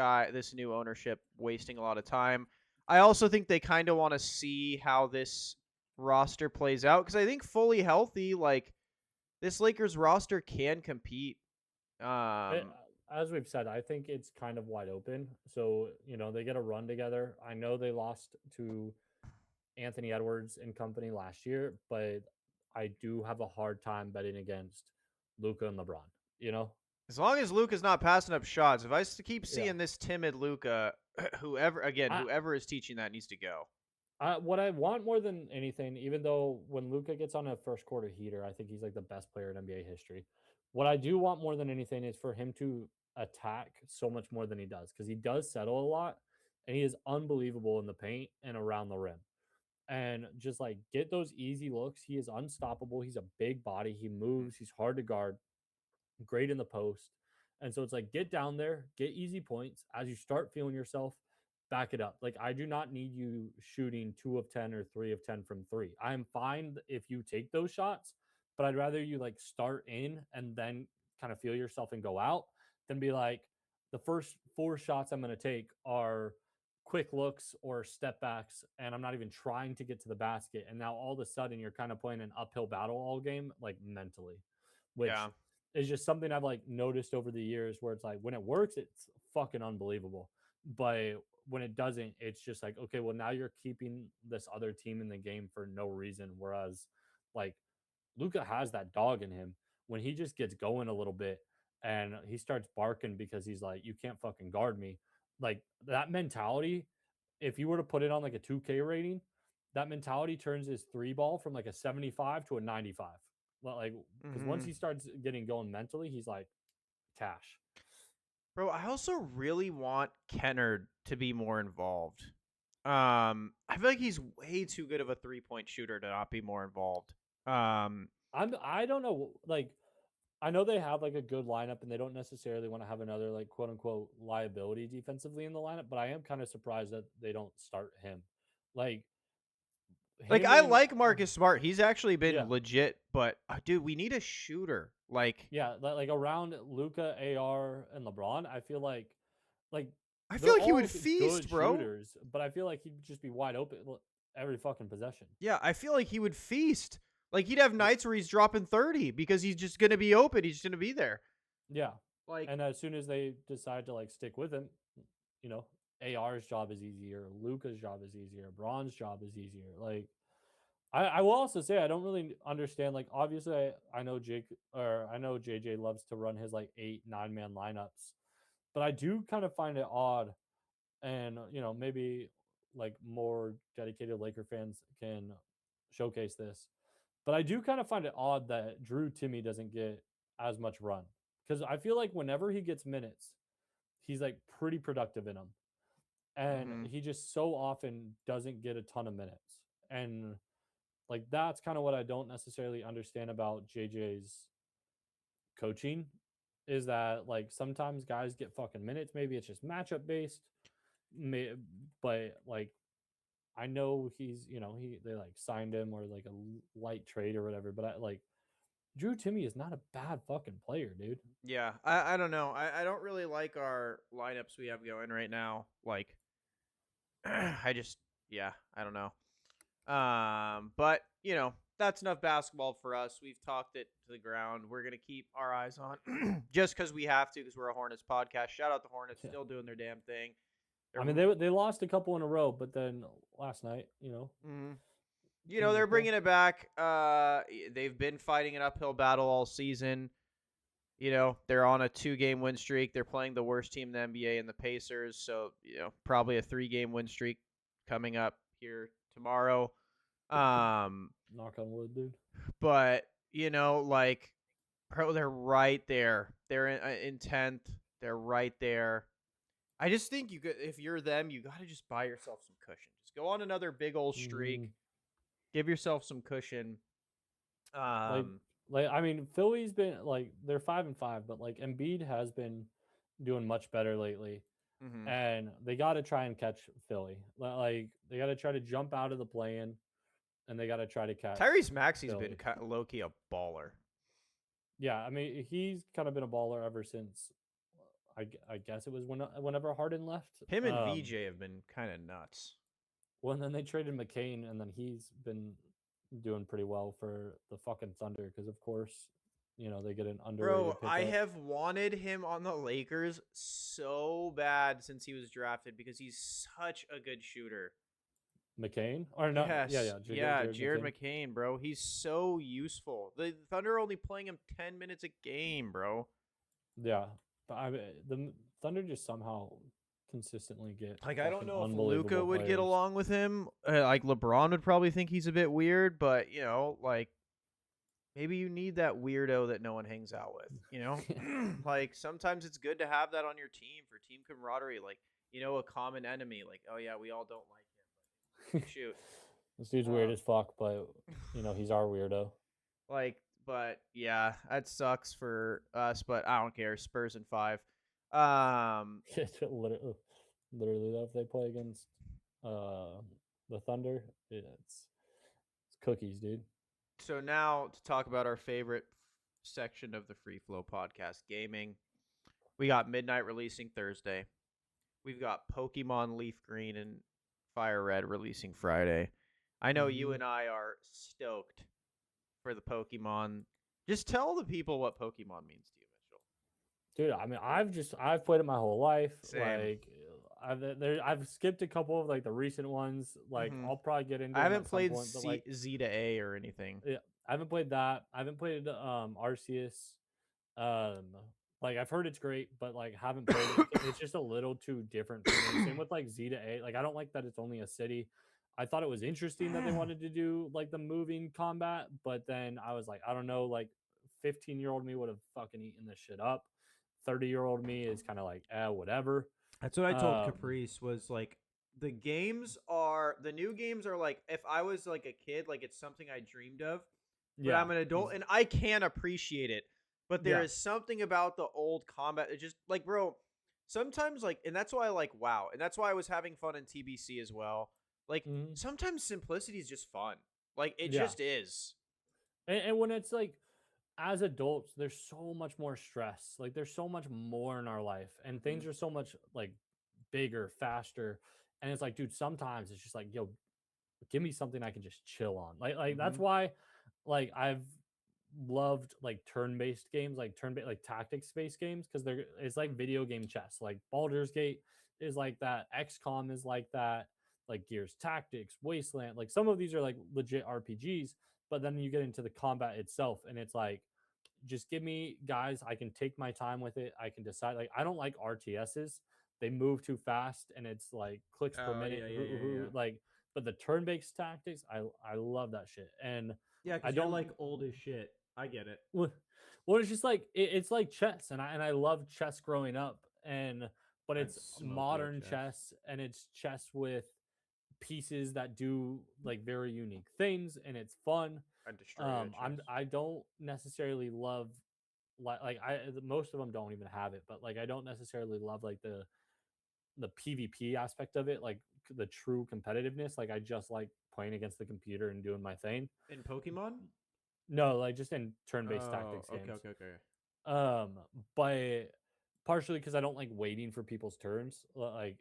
new ownership, wasting a lot of time. I also think they kind of want to see how this roster plays out because I think fully healthy, like this Lakers roster can compete. It, Um, as we've said, I think it's kind of wide open. So they get a run together. I know they lost to Anthony Edwards and company last year, but I do have a hard time betting against Luca and LeBron. You know, as long as Luka's not passing up shots, if I keep yeah. seeing this timid Luka, I, whoever is teaching that needs to go. what I want more than anything, even though when Luca gets on a first quarter heater, I think he's like the best player in NBA history. What I do want more than anything is for him to attack so much more than he does because he does settle a lot and he is unbelievable in the paint and around the rim. And just like get those easy looks. He is unstoppable. He's a big body. He Mhm. moves. He's hard to guard. Great in the post. And so it's like get down there, get easy points. As you start feeling yourself, back it up. Like I do not need you shooting 2 of 10 or 3 of 10 from three. I'm fine if you take those shots, but I'd rather you like start in and then kind of feel yourself and go out than be like the first four shots I'm going to take are quick looks or step backs and I'm not even trying to get to the basket and now all of a sudden you're kind of playing an uphill battle all game like mentally, which Yeah, is just something I've like noticed over the years where it's like when it works, it's fucking unbelievable. But when it doesn't, it's just like, okay, well, now you're keeping this other team in the game for no reason. Whereas like Luca has that dog in him when he just gets going a little bit and he starts barking because he's like, you can't fucking guard me. Like that mentality if you were to put it on like a 2K rating, that mentality turns his three ball from like a 75 to a 95. Like, because once Hmm. he starts getting going mentally, he's like cash. Bro, I also really want Kennard to be more involved. I feel like he's way too good of a 3-point shooter to not be more involved. Um, I don't know. Like, I know they have like a good lineup and they don't necessarily want to have another like quote unquote liability defensively in the lineup, but I am kind of surprised that they don't start him. Like like him I and like Marcus Smart. He's actually yeah, been legit, but dude, we need a shooter. Like yeah, like around Luka, AR, and LeBron, I feel like I feel they're like he all would good feast, bro. shooters, but I feel like he'd just be wide open every fucking possession. Yeah, I feel like he would feast. Like he'd have Yeah, nights where he's dropping 30 because he's just gonna be open. He's just gonna be there. yeah. Like And as soon as they decide to like stick with him, you know, AR's job is easier, Luca's job is easier, Braun's job is easier. Like I will also say I don't really understand. Like obviously I know Jake or I know JJ loves to run his like 8, 9 man lineups, but I do kind of find it odd, and maybe like more dedicated Laker fans can showcase this. But I do kind of find it odd that Drew Timmy doesn't get as much run because I feel like whenever he gets minutes, he's like pretty productive in them, and mhm. he just so often doesn't get a ton of minutes. And like that's kind of what I don't necessarily understand about JJ's coaching is that like sometimes guys get fucking minutes. Maybe it's just matchup based, may, but like I know he's they like signed him or like a light trade or whatever. But I like Drew Timmy is not a bad fucking player, dude. Yeah, I don't know. I don't really like our lineups we have going right now. Like I just yeah, I don't know. But that's enough basketball for us. We've talked it to the ground. We're gonna keep our eyes on just because we have to, because we're a Hornets podcast. Shout out the Hornets, Yeah. still doing their damn thing. I They're mean, they lost a couple in a row, but then last night, mhm. team was They're playing. bringing it back. They've been fighting an uphill battle all season. They're on a 2-game win streak. They're playing the worst team in the NBA in the Pacers. So, probably a 3-game win streak coming up here tomorrow. Um, Knock on wood, dude. but, like, bro, they're right there. They're in 10th. They're right there. I just think if you're them, you got to just buy yourself some cushion. Just go on another big old streak. Mm, Give yourself some cushion. like, Um, I mean, Philly's been like they're 5-5, but like Embiid has been doing much better lately, mhm. and they got to try and catch Philly. Like they got to try to jump out of the play-in, and they got to try to catch Tyrese Maxey's been Philly. low key a baller. Yeah, I mean, he's kind of been a baller ever since. I guess it was whenever Harden left. Him and VJ have been kind of nuts. Well, and then they traded McCain, and then he's been doing pretty well for the fucking Thunder because, of course, they get an Bro, underrated I pickup. have wanted him on the Lakers so bad since he was drafted because he's such a good shooter. McCain or no? Yeah, Yes. yeah, Yeah, Jared Jared McCain. McCain, bro. He's so useful. The Thunder are only playing him 10 minutes a game, bro. Yeah, but the Thunder just somehow consistently get Like, I don't fucking know if Luka unbelievable would get players. along with him. Like, LeBron would probably think he's a bit weird, but, like, maybe you need that weirdo that no one hangs out with. Like, sometimes it's good to have that on your team for team camaraderie. Like, a common enemy. Like, oh, yeah, we all don't like him. But shoot. This dude's weird Um, as fuck, but he's our weirdo. like, but yeah, that sucks for us, but I don't care. Spurs in 5. Um, Literally, though, if they play against uh the Thunder, it's cookies, dude. so now to talk about our favorite section of the Free Flow podcast, gaming. We got Midnight releasing Thursday. We've got Pokemon Leaf Green and Fire Red releasing Friday. I know you Hmm. and I are stoked for the Pokemon. Just tell the people what Pokemon means to you, Mitchell. Dude, I mean, I've played it my whole life. Same. Like, I've skipped a couple of like the recent ones. Like, Mm-hmm. I'll probably get into I them haven't at some played point. But like, Z to A or anything. yeah, I haven't played that. I haven't played Arceus. Um, Like I've heard it's great, but like haven't played it. It's just a little too different for me. Same with like Z to A. Like I don't like that it's only a city. I thought it was interesting that they wanted to do like the moving combat, but then I was like, I don't know, like 15-year-old me would have fucking eaten this shit up. 30-year-old me is kind of like, whatever. That's what I told Um, Caprice was like the new games are like if I was like a kid, like it's something I dreamed of, but yeah, I'm an adult and I can appreciate it. But there yeah, is something about the old combat that just like bro, sometimes like and that's why I like WoW. And that's why I was having fun in TBC as well. Like mhm, sometimes simplicity is just fun. Like it yeah. just is. And when it's like as adults, there's so much more stress. Like there's so much more in our life, and Mhm. things are so much like bigger, faster. And it's like, dude, sometimes it's just like, yo, give me something I can just chill on. Like that's Mhm. why, like I've loved like turn-based games, like turn-based, like tactics-based games, because they're it's like video game chess. Like Baldur's Gate is like that. XCOM is like that. Like Gears Tactics, Wasteland. Like some of these are like legit RPGs, but then you get into the combat itself, and it's like just give me guys, I can take my time with it. I can decide. Like I don't like RTSs. They move too fast and it's like clicks per Oh minute. yeah, yeah, yeah, yeah. Like but the turn-based tactics, I love that shit. And Yeah, I because you're don't like old as shit. I get it. well, it's just like it's like chess, and I love chess growing up, and but I'm it's smoky at modern chess. chess, and it's chess with pieces that do like very unique things, and it's fun. I destroy you at chess. I don't necessarily love like most of them don't even have it, but like I don't necessarily love like the PvP aspect of it, like the true competitiveness. Like I just like playing against the computer and doing my thing. In Pokemon? No, like just in turn-based Oh, tactics okay, games. okay, okay. But partially because I don't like waiting for people's turns. Like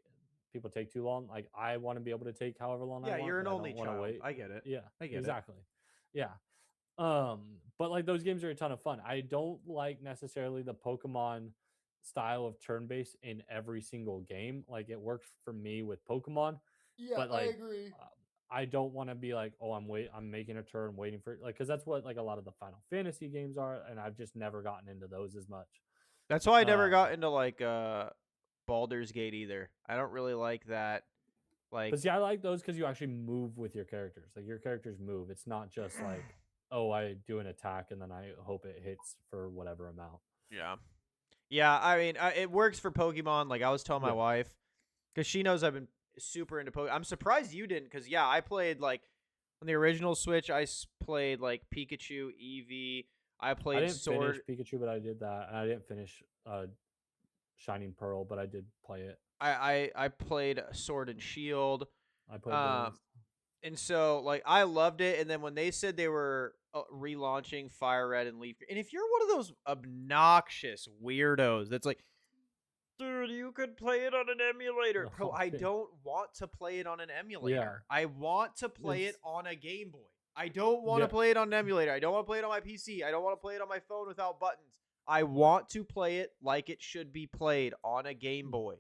people take too long. Like I want to be able to take however long I Yeah, want, you're an but I only don't want to child. wait. I get it. Yeah, I get it. exactly. Yeah. But like those games are a ton of fun. I don't like necessarily the Pokemon style of turn-based in every single game. Like it worked for me with Pokemon, Yeah, but I like agree. uh, I don't want to be like, oh, I'm making a turn, waiting for like, because that's what like a lot of the Final Fantasy games are, and I've just never gotten into those as much. That's why I never Um, got into like Baldur's Gate either. I don't really like that. Like but see, I like those because you actually move with your characters. Like your characters move. It's not just like, oh, I do an attack and then I hope it hits for whatever amount. yeah. Yeah, I mean, it works for Pokemon. Like I was telling my Yeah, wife cuz she knows I've been super into Pokemon. I'm surprised you didn't cuz yeah, I played like on the original Switch played like Pikachu, Eevee. I I played didn't finish Sword. Pikachu, but I did that, and I didn't finish Shining Pearl, but I did play it. I played Sword and Shield. I played those. Um and so like I loved it and then when they said they were relaunching Fire Red and Leaf and if you're one of those obnoxious weirdos that's like dude, you could play it on an emulator. Bro, Oh, I okay. don't want to play it on an Yeah, emulator. I want to play it it's on a Game Boy. I don't want to yeah, play it on an emulator. I don't want to play it on my PC. I don't want to play it on my phone without buttons. I want to play it like it should be played on a Game Boy.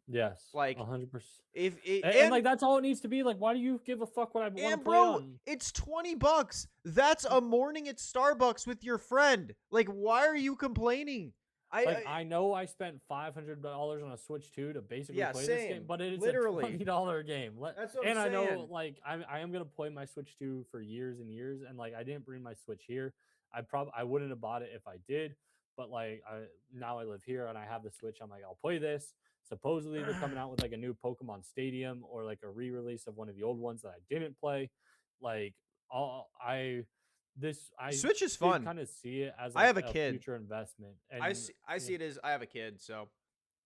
yes, Like 100%. if it And like that's all it needs to be. Like, why do you give a fuck what I want to and play bro, on? it's $20. That's a morning at Starbucks with your friend. Like why are you complaining? Like I know I spent $500 on a Switch 2 to basically Yeah, play this game, same. but it is a Literally. $20 game. That's what I'm And I know saying. like I am gonna play my Switch 2 for years and years, and like I didn't bring my Switch here. I wouldn't have bought it if I did, but like I now I live here and I have the Switch. I'm like I'll play this. Supposedly they're coming out with like a new Pokemon Stadium or like a re-release of one of the old ones that I didn't play. Like all I this I Switch is did fun. kind of see it as I like have a a kid. future investment, I and see. I yeah. see it as I have a kid. So.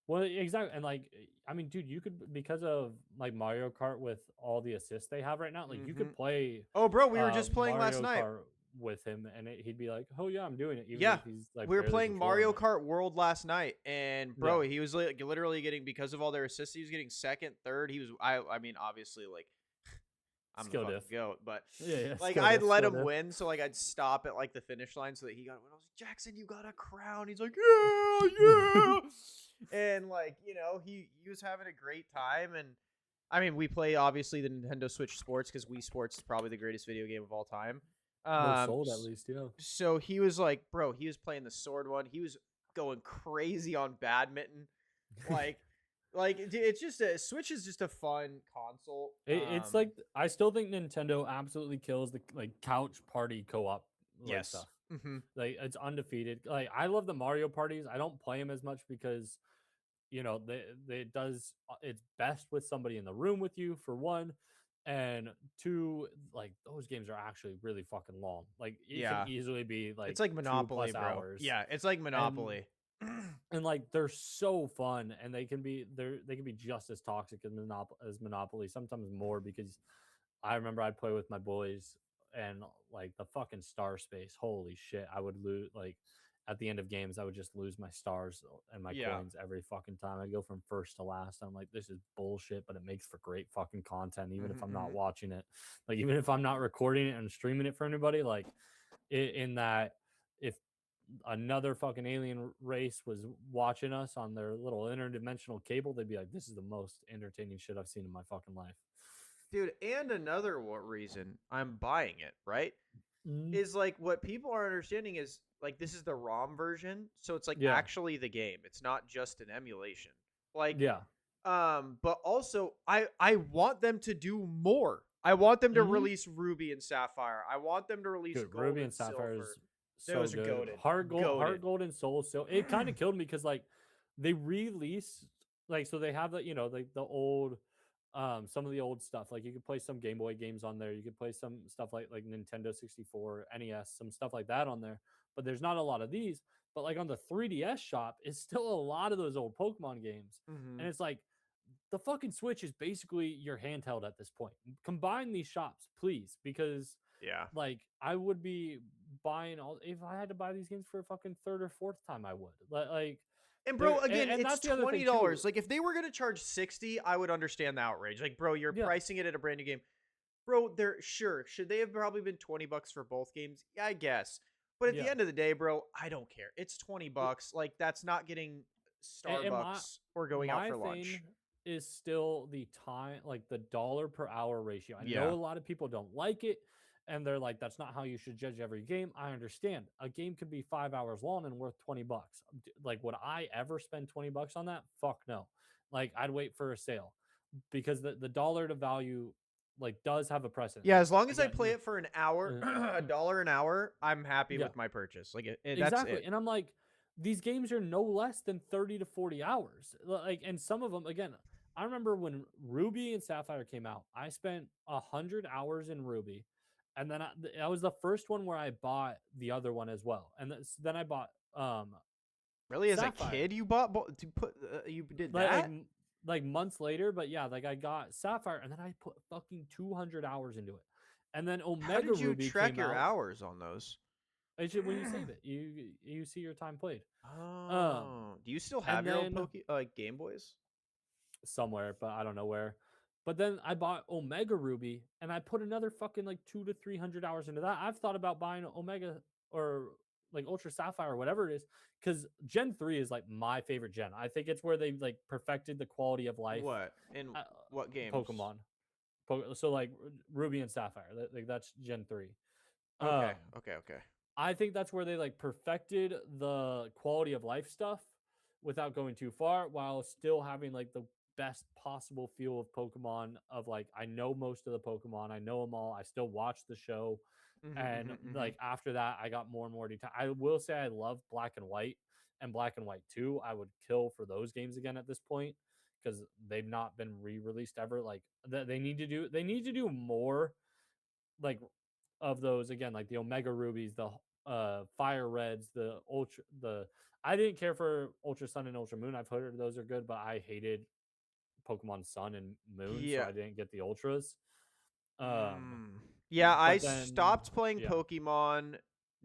Well, exactly, and like, I mean, dude, you could because of like Mario Kart with all the assists they have right now, like you Hmm. could play Oh, bro, we were just playing last Mario night. Kart with him, and he'd be like, "Oh yeah, I'm doing it," even Yeah, if he's like we were barely playing controlling Mario it. Kart World last night, and bro, Yeah, he was like literally getting because of all their assists. He was getting second, third. He was. I mean, obviously, like I'm the skill diff. fucking goat, but Yeah, yeah, like skill I'd diff, let skill him diff. win, so like I'd stop at like the finish line so that he got. When I was like, Jackson, you got a crown. He's like, yeah, yeah, and like he was having a great time, and I mean we play obviously the Nintendo Switch Sports because Wii Sports is probably the greatest video game of all time. Most sold at least, yeah. So he was like, bro, he was playing the sword one. He was going crazy on badminton. Like, it's just a Switch is just a fun console. It's like I still think Nintendo absolutely kills the like couch party co-op like Yes. stuff. Hmm. Like it's undefeated. Like I love the Mario parties. I don't play them as much because they it does it's best with somebody in the room with you for one, and two, like those games are actually really fucking long. Like it can Yeah. easily be like It's like two Monopoly, plus bro. hours, Yeah, it's like and Monopoly. like they're so fun, and they can be just as toxic as Monopoly, sometimes more because I remember I'd play with my boys and like the fucking star space. Holy shit. I would lose like at the end of games, I would just lose my stars and my Yeah. coins every fucking time. I'd go from first to last. I'm like, this is bullshit, but it makes for great fucking content, even if Hmm. I'm not Hmm. watching it. Like, even if I'm not recording it and streaming it for anybody, like in that if another fucking alien race was watching us on their little interdimensional cable, they'd be like, this is the most entertaining shit I've seen in my fucking life. Dude, and another reason I'm buying it, right? Mm, Is like what people are understanding is like this is the ROM version, so it's like yeah. actually the game. It's not just an emulation. Like Yeah. but also I want them to do more. I want them to Mhm. release Ruby and Sapphire. I want them to release Dude, Gold Ruby and and Sapphire Silver. is so Those are good. goaded. Heart Goaded. Gold and Soul Silver. It kind of killed me because like they released like so they have the like the old some of the old stuff. Like you could play some Game Boy games on there. You could play some stuff like Nintendo 64, NES, some stuff like that on there. But there's not a lot of these. But like on the 3DS shop, it's still a lot of those old Pokemon games. Hmm. And it's like the fucking Switch is basically your handheld at this point. Combine these shops, please, because Yeah. like I would be buying all if I had to buy these games for a fucking third or fourth time, I would. Like And there bro, again, and it's that's the other thing too. $20. Like if they were gonna charge 60, I would understand the outrage. Like, bro, you're Yeah, pricing it at a brand new game. Bro, they're sure. Should they have probably been $20 for both games? Yeah, I guess. But at the yeah. end of the day, bro, I don't care. It's $20. Like that's not getting And my Starbucks or going out my for thing lunch. is still the time, like the dollar per hour ratio. I know Yeah. a lot of people don't like it, and they're like, "That's not how you should judge every game." I understand. A game could be 5 hours long and worth $20. Like, would I ever spend $20 on that? Fuck no. Like, I'd wait for a sale because the dollar to value like does have a precedent. Yeah, Like as long as I play again, it for an hour, uh, $1 an hour, I'm happy yeah, with my purchase. Like that's exactly. it. And I'm like, these games are no less than 30 to 40 hours. Like, and some of them, again, I remember when Ruby and Sapphire came out, I spent 100 hours in Ruby. And then that was the first one where I bought the other one as well. And then I bought Really, as a Sapphire. kid, you bought to put you did Like, like that? m- like months later, but yeah, like I got Sapphire and then I put fucking 200 hours into it. And then How Omega did you Ruby track came your out. hours on those? When you save it, you see your time played. Um Oh, do you still have and your old then Game Boys? somewhere, but I don't know where. But then I bought Omega Ruby and I put another fucking like 200 to 300 hours into that. I've thought about buying Omega or like Ultra Sapphire or whatever it is, because Gen 3 is like my favorite gen. I think it's where they like perfected the quality of life. What in Uh, what games? Pokemon. So like Ruby and Sapphire, like that's Gen 3. Okay, Um, okay, okay. I think that's where they like perfected the quality of life stuff without going too far while still having like the best possible feel of Pokemon of like I know most of the Pokemon, I know them all, I still watch the show, Hmm. and Hmm. Hmm. like after that I got more and more detail. I will say I love Black and White and Black and White 2. I would kill for those games again at this point because they've not been re-released ever. Like they need to do more like of those again, like the Omega Rubies, the Fire Reds, the Ultra. The I didn't care for Ultra Sun and Ultra Moon. I've heard those are good, but I hated Pokemon Sun and Moon, so Yeah. I didn't get the Ultras. Um, Mm. Yeah, I but then stopped playing yeah, Pokemon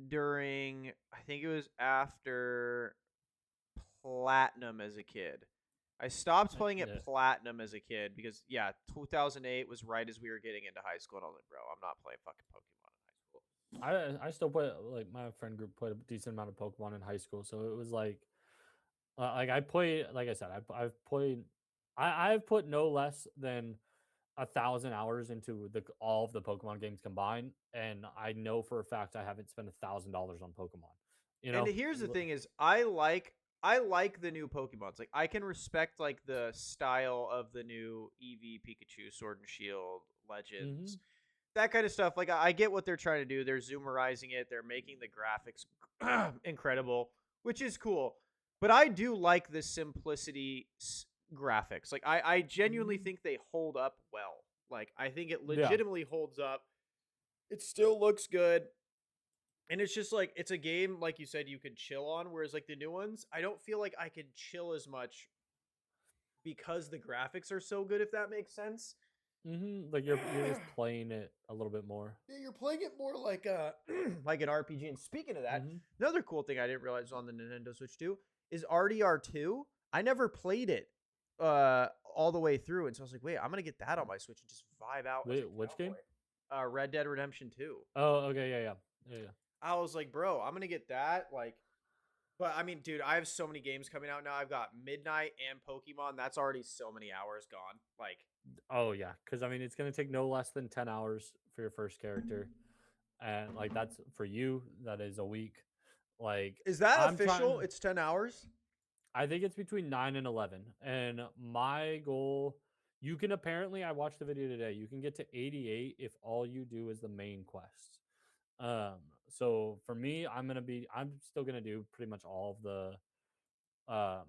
during I think it was after Platinum as a kid. I stopped playing it yeah. Platinum as a kid because yeah, 2008 was right as we were getting into high school, and I was like, bro, I'm not playing fucking Pokemon in high school. I still play like my friend group played a decent amount of Pokemon in high school, so it was like I play like I said I've played I've put no less than 1,000 hours into all of the Pokemon games combined, and I know for a fact I haven't spent $1,000 on Pokemon. You And know, here's the thing is I like I like the new Pokemons. Like I can respect like the style of the new Eevee, Pikachu, Sword and Shield, Mm-hmm. Legends, that kind of stuff. Like I get what they're trying to do. They're zoomerizing it. They're making the graphics incredible, which is cool. But I do like the simplicity graphics. Like I genuinely Mm-hmm. think they hold up well. Like I think it Yeah. legitimately holds up. It still looks good. And it's just like it's a game like you said you could chill on, whereas like the new ones, I don't feel like I could chill as much because the graphics are so good, if that makes sense. Mm-hmm. Like you're just playing it a little bit more. Yeah, you're playing it more like a like an RPG. And speaking of that, Mm-hmm. another cool thing I didn't realize on the Nintendo Switch too is RDR2. I never played it all the way through, and so I was like, wait, I'm gonna get that on my Switch and just vibe out as a Wait, which cowboy. game? Red Dead Redemption 2. Oh, okay, yeah, yeah, yeah, yeah. I was like, bro, I'm gonna get that. Like, but I mean, dude, I have so many games coming out now. I've got Midnight and Pokemon. That's already so many hours gone. Like, Oh yeah, because I mean, it's gonna take no less than 10 hours for your first character, and like that's for you. That is a week. Like is that I'm official? trying. It's 10 hours. I think it's between 9 and 11, and my goal. You can apparently. I watched the video today. You can get to 88 if all you do is the main quests. Um, so for me, I'm still gonna do pretty much all of the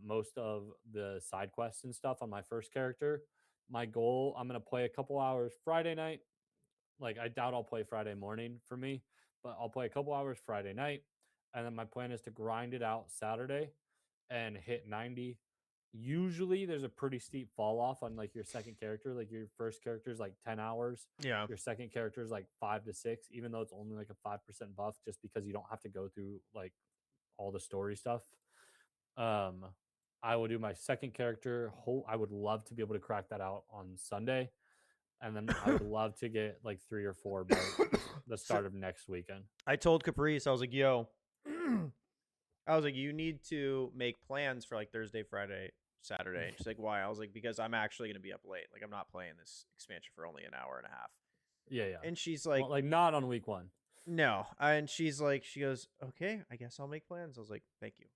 most of the side quests and stuff on my first character. My goal, I'm gonna play a couple hours Friday night. Like I doubt I'll play Friday morning for me, but I'll play a couple hours Friday night, and then my plan is to grind it out Saturday and hit 90. Usually there's a pretty steep fall off on like your second character. Like your first character is like 10 hours. Yeah. Your second character is like 5 to 6, even though it's only like a 5% buff, just because you don't have to go through like all the story stuff. Um, I will do my second character. I would love to be able to crack that out on Sunday, and then I would love to get like 3 or 4 by the So start of next weekend. I told Caprice, I was like, yo, I was like, you need to make plans for like Thursday, Friday, Saturday. And she's like, why? I was like, because I'm actually going to be up late. Like, I'm not playing this expansion for only an hour and a half. Yeah, yeah. And she's Well, like, like not on week one. no. And she's like, she goes, okay, I guess I'll make plans. I was like, thank you.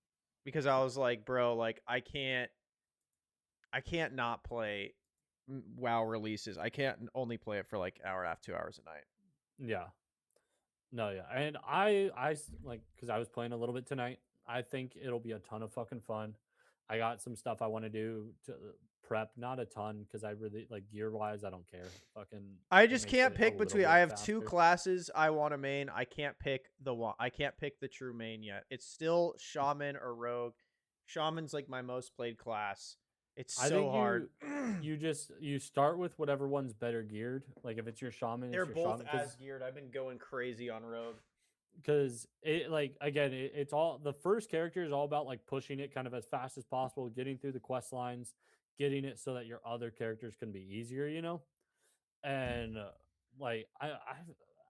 Because I was like, bro, like, I can't not play WoW releases. I can't only play it for like hour and a half, 2 hours a night. Yeah. No, yeah. And like, because I was playing a little bit tonight. I think it'll be a ton of fucking fun. I got some stuff I want to do to prep, not a ton, because I really like gear wise, I don't care. Fucking, I it just makes can't it a pick little between. I bit have two faster. classes I want to main. I can't pick the one. I can't pick the true main yet. It's still shaman or rogue. Shaman's like my most played class. It's I so think hard. you start with whatever one's better geared. Like if it's your shaman, They're it's your both shaman, as geared. I've been going crazy on rogue. because it like again it's all the first character is all about like pushing it kind of as fast as possible, getting through the quest lines, getting it so that your other characters can be easier, and like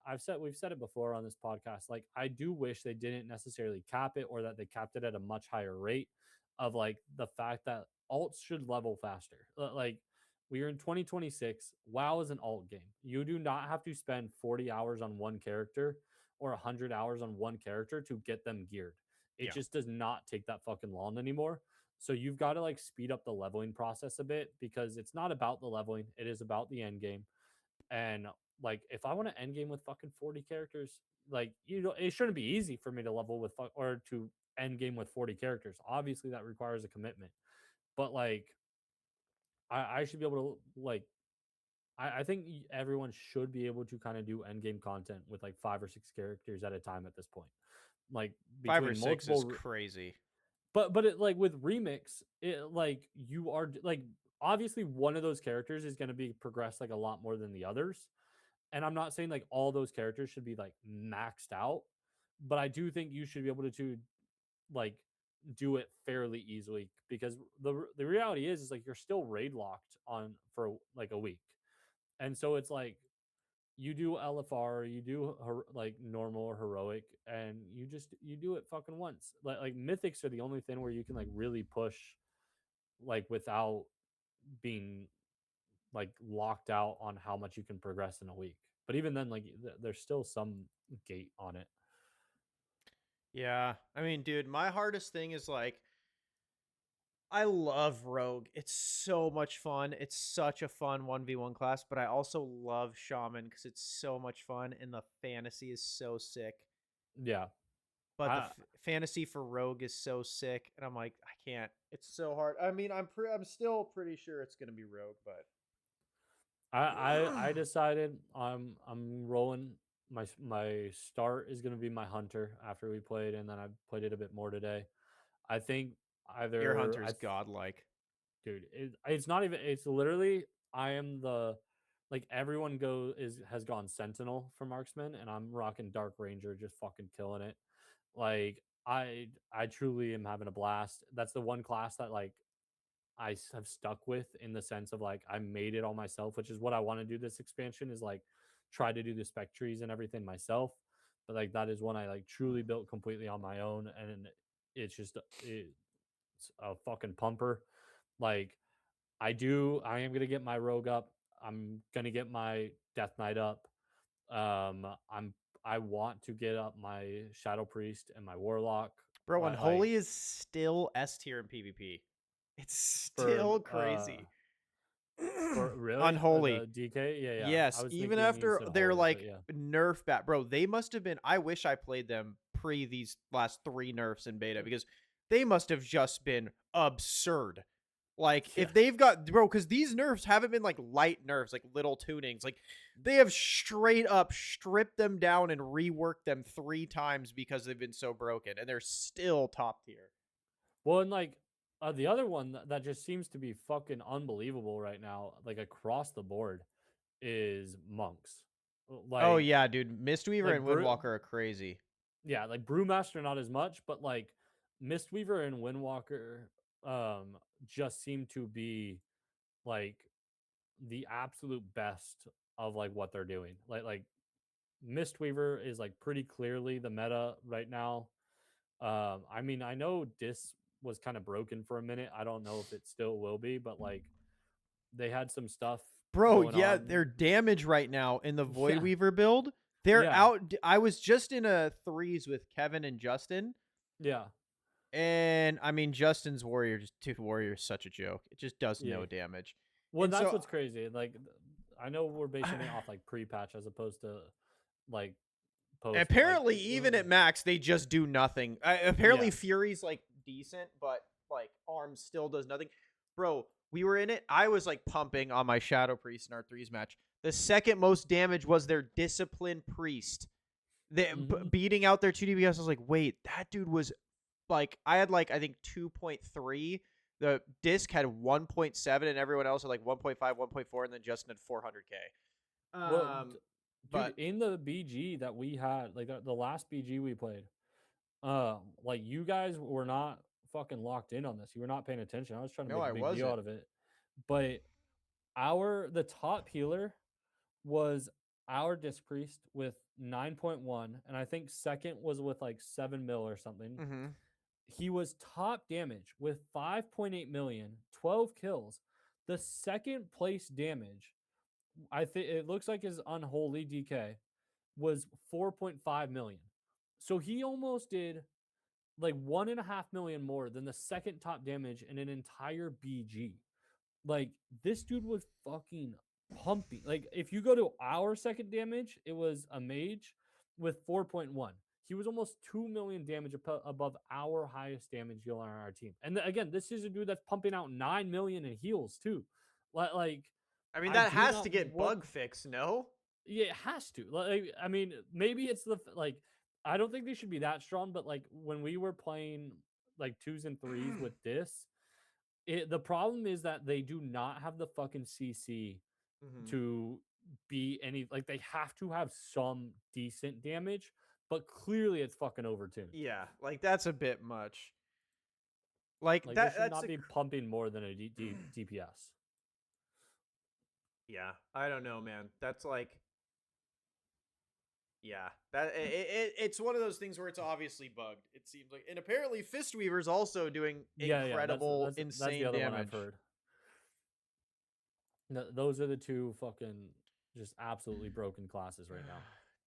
I've said we've said it before on this podcast. Like I do wish they didn't necessarily cap it, or that they capped it at a much higher rate of like the fact that alts should level faster. Like we are in 2026. WoW is an alt game. You do not have to spend 40 hours on one character or 100 hours on one character to get them geared. It Yeah. just does not take that fucking long anymore. So you've got to like speed up the leveling process a bit, because it's not about the leveling, it is about the end game. And like if I want to end game with fucking 40 characters, like it shouldn't be easy for me to level with or to end game with 40 characters. Obviously that requires a commitment. But like I should be able to like I think everyone should be able to kind of do end game content with like 5 or 6 characters at a time at this point. Like 5 or between 6 is multiple crazy. but it like with remix, it like you are like obviously one of those characters is going to be progressed like a lot more than the others. And I'm not saying like all those characters should be like maxed out, but I do think you should be able to like do it fairly easily, because the reality is like you're still raid locked on for like a week. And so it's like you do LFR, you do like normal or heroic, and you do it fucking once. Like mythics are the only thing where you can like really push like without being like locked out on how much you can progress in a week. But even then, like there's still some gate on it. Yeah. I mean, dude, my hardest thing is like I love Rogue. It's so much fun. It's such a fun 1v1 class, but I also love Shaman because it's so much fun and the fantasy is so sick. Yeah. But the I fantasy for Rogue is so sick, and I'm like, I can't. It's so hard. I mean, I'm still pretty sure it's gonna be Rogue, but I decided I'm rolling my start is gonna be my hunter after we played, and then I played it a bit more today. I think Air either Hunter's godlike. dude, it's not even it's literally I am the like everyone has gone sentinel for marksman, and I'm rocking dark ranger, just fucking killing it. Like I truly am having a blast. That's the one class that like have stuck with in the sense of like I made it all myself, which is what I want to do this expansion is like try to do the spec trees and everything myself. But like that is one I like truly built completely on my own, and it's a fucking pumper. Like I am gonna get my rogue up. I'm gonna get my death knight up. I'm I want to get up my shadow priest and my warlock. Bro, Like Unholy is still S tier in PvP. It's for still crazy. really Unholy. the DK. Yeah, yeah. I Yes, was even thinking you after said they're holy, but like yeah, nerf bat, bro, they must have been. I wish I played them pre these last three nerfs in beta because they must have just been absurd. Like yeah. if they've got bro, because these nerfs haven't been like light nerfs, like little tunings. Like they have straight up stripped them down and reworked them three times because they've been so broken, and they're still top tier. Well, and like the other one that just seems to be fucking unbelievable right now, like across the board, is monks. Oh Like yeah, dude, Mistweaver like and brew, Windwalker are crazy. yeah, like brewmaster not as much, but like Mistweaver and Windwalker just seem to be like the absolute best of like what they're doing. Like Mistweaver is like pretty clearly the meta right now. I mean, I know Dis was kind of broken for a minute. I don't know if it still will be, but like they had some stuff Bro, going yeah, on. their damage right now in the Void Yeah, Weaver build, they're yeah, out. I was just in a threes with Kevin and Justin, yeah, and I mean Justin's warrior, just dude, warrior is such a joke. It just does yeah. no damage, Well, and that's so what's crazy. Like, I know we're basing it off like pre-patch as opposed to like post, but like, apparently even at max they just do nothing. Apparently yeah, Fury's like decent, but like Arms still does nothing. Bro, we were in it. I was like pumping on my Shadow Priest in our threes match. The second most damage was their Discipline Priest. hmm Beating out their 2 DPS. I was like, wait, that dude was like, I had like, I think 2.3. The disc had 1.7, and everyone else had like 1.5, 1.4, and then Justin had 400K. well, dude, But in the BG that we had, like the last BG we played, like you guys were not fucking locked in on this. You were not paying attention. I was trying to no, make a I big deal wasn't. out of it, but the top healer was our disc priest with 9.1, and I think second was with like 7 mil or something. Mm-hmm. He was top damage with 5.8 million, 12 kills. The second place damage, I think it looks like his unholy DK was 4.5 million. So he almost did like 1.5 million more than the second top damage in an entire BG. Like this dude was fucking pumping. Like if you go to our second damage, it was a mage with 4.1. He was almost 2 million damage above our highest damage healer on our team. And again, this is a dude that's pumping out 9 million in heals too. Like I mean, I that do has to not get what bug fixed, no? yeah, it has to. Like I mean, maybe it's like I don't think they should be that strong, but like when we were playing like twos and threes with this, the problem is that they do not have the fucking CC Mm-hmm. to be any like they have to have some decent damage, but clearly it's fucking overtuned. Yeah, like that's a bit much. Like Like they that. should That's not a be pumping more than a DPS. yeah. I don't know, man. That's like yeah. That it's one of those things where it's obviously bugged. It seems like, and apparently Fistweaver's also doing Yeah, yeah, incredible, that's the insane other one I've damage. heard. Those are the two fucking just absolutely broken classes right now.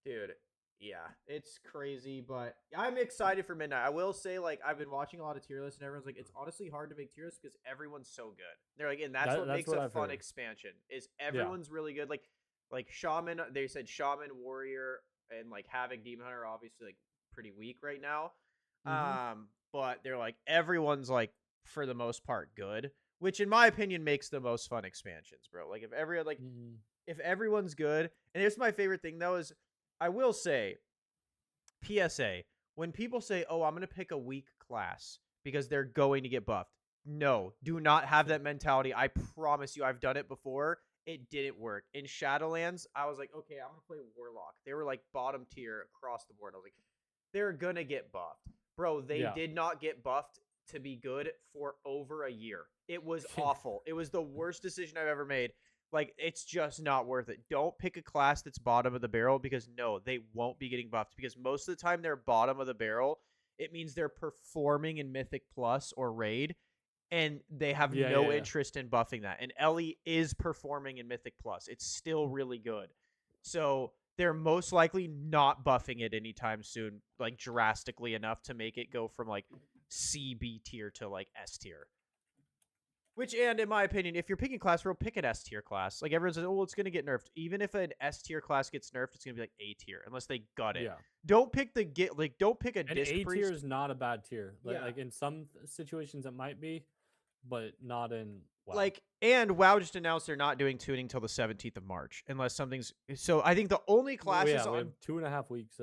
Dude, Yeah, it's crazy, but I'm excited for midnight. I will say, like, I've been watching a lot of tier lists, and everyone's like, it's honestly hard to make tier lists because everyone's so good. They're like, and that's what That's makes what a I've fun heard. expansion is Yeah. everyone's really good. Like shaman, they said shaman, warrior, and like havoc demon hunter are obviously like pretty weak right now. Hmm. But they're like everyone's like for the most part good, which in my opinion makes the most fun expansions, bro. Like Hmm. if everyone's good, and here's my favorite thing though is I will say PSA, when people say, "Oh, I'm going to pick a weak class because they're going to get buffed." No, do not have that mentality. I promise you I've done it before. It didn't work. In Shadowlands, I was like, "Okay, I'm going to play Warlock." They were like bottom tier across the board. I was like, "They're going to get buffed." Bro, they Yeah. did not get buffed to be good for over a year. It was awful. It was the worst decision I've ever made. Like, it's just not worth it. Don't pick a class that's bottom of the barrel because no, they won't be getting buffed because most of the time they're bottom of the barrel. It means they're performing in Mythic Plus or Raid, and they have Yeah. Yeah. no Yeah. interest in buffing that. And Ellie is performing in Mythic Plus. It's still really good. So they're most likely not buffing it anytime soon, like drastically enough to make it go from like CB tier to like S tier. Which, and in my opinion, if you're picking class row, pick an S tier class. Like everyone says, oh, well, it's going to get nerfed. Even if an S tier class gets nerfed, it's going to be like A tier unless they gut it. Yeah. Don't pick don't pick a And disc A tier priest. is not a bad tier. Yeah. Like in some situations it might be, but not in WoW. Like, and WoW just announced they're not doing tuning till the 17th of March unless something's. So I think the only Well, classes yeah, we have on. 2.5 weeks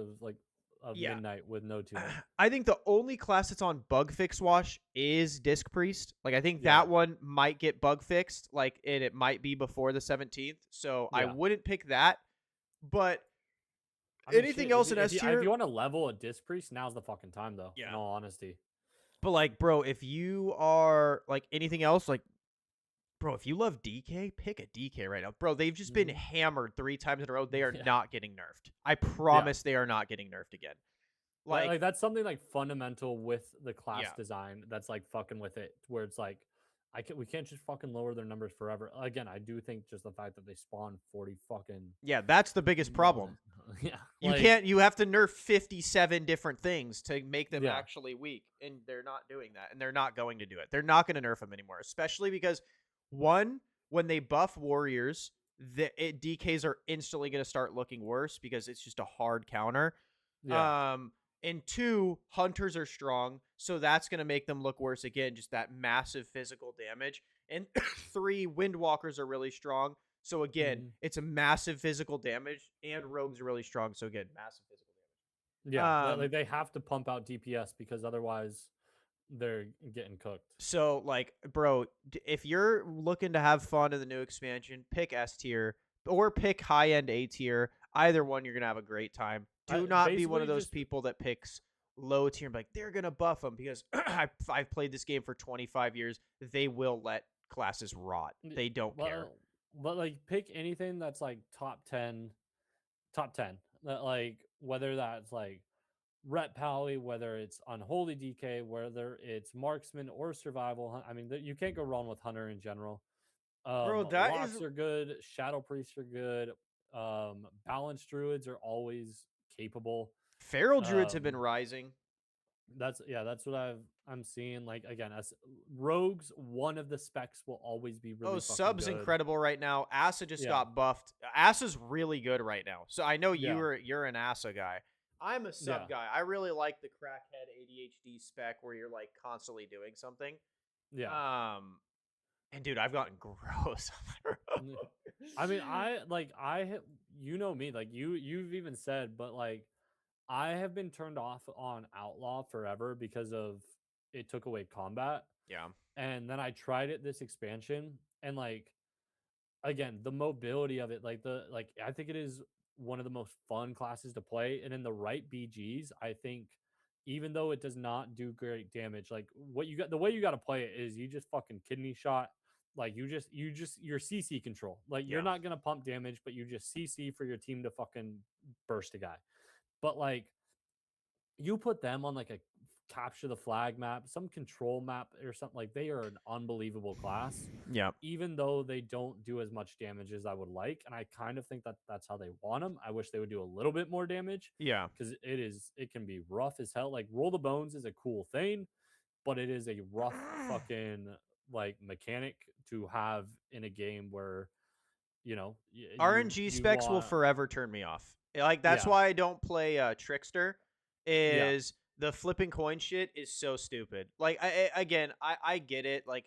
of Yeah. midnight with no tuning. I think the only class that's on bug fix wash is Disc Priest. Like I think Yeah. that one might get bug fixed, like and it might be before the 17th. So I Yeah. wouldn't pick that. But I mean, anything shit. else in If S you tier, want to level a disc priest, now's the fucking time, though. In yeah. all honesty. But like, bro, if you are like anything else, like, bro, if you love DK, pick a DK right now, bro. They've just been Hmm. hammered 3 times in a row. They are Yeah. not getting nerfed. I Yeah. promise they are not getting nerfed again. Like, Like that's something like fundamental with the class yeah, design that's like fucking with it, where it's like we can't just fucking lower their numbers forever. Again, I do think just the fact that they spawn 40 fucking yeah, that's the biggest problem. yeah, You like can't. You have to nerf 57 different things to make them yeah, actually weak, and they're not doing that, and they're not going to do it. They're not going to nerf them anymore, especially because one, when they buff warriors, DKs are instantly going to start looking worse because it's just a hard counter. yeah, Um, and two, hunters are strong, so that's going to make them look worse again. Just that massive physical damage. And three, windwalkers are really strong. So again, mhm, it's a massive physical damage, and rogues are really strong. So again, massive physical yeah. damage. Like they have to pump out DPS because otherwise they're getting cooked. So like, bro, if you're looking to have fun in the new expansion, pick S tier or pick high end A tier. Either one, you're gonna have a great time. Do not be one of Basically, those just people that picks low tier and be like they're gonna buff them because I've played this game for 25 years. They will let classes rot. They don't care. but like pick anything that's like top 10. Like whether that's like Ret Pally, whether it's Unholy DK, whether it's Marksman or Survival. I mean, you can't go wrong with Hunter in general. Bro, that is Locks are good. Shadow Priests are good. Balanced Druids are always capable. feral druids have been Um, rising. that's what I'm seeing. Like again, as rogues, one of the specs will always be Oh, really fucking sub's good. incredible right now. Asa just Yeah, got buffed. Asa's really good right now. So I know yeah, you're an Asa guy. I'm a yeah, sub guy. I really like the crackhead ADHD spec where you're like constantly doing something. yeah. Um and dude, I've gotten gross on my N- rogue. I mean, you know me, like you've even said, but like I have been turned off on Outlaw forever because of it took away combat. Yeah. And then I tried it this expansion and like again, the mobility of it, like I think it is one of the most fun classes to play. And in the right BGs, I think even though it does not do great damage, like what you got the way you gotta play it is you just fucking kidney shot. Like you just your CC control. Like you're Yeah. not gonna pump damage, but you just CC for your team to fucking burst a guy. But like you put them on like a capture the flag map, some control map or something. Like they are an unbelievable class, Yeah. even though they don't do as much damage as I would like. And I kind of think that that's how they want them. I wish they would do a little bit more damage Yeah. because it can be rough as hell. Like roll the bones is a cool thing, but it is a rough fucking like mechanic to have in a game where RNG you specs will want. forever turn me off. Like that's Yeah, why I don't play Trickster. yeah, Is the flipping coin shit is so stupid. Like I get it. Like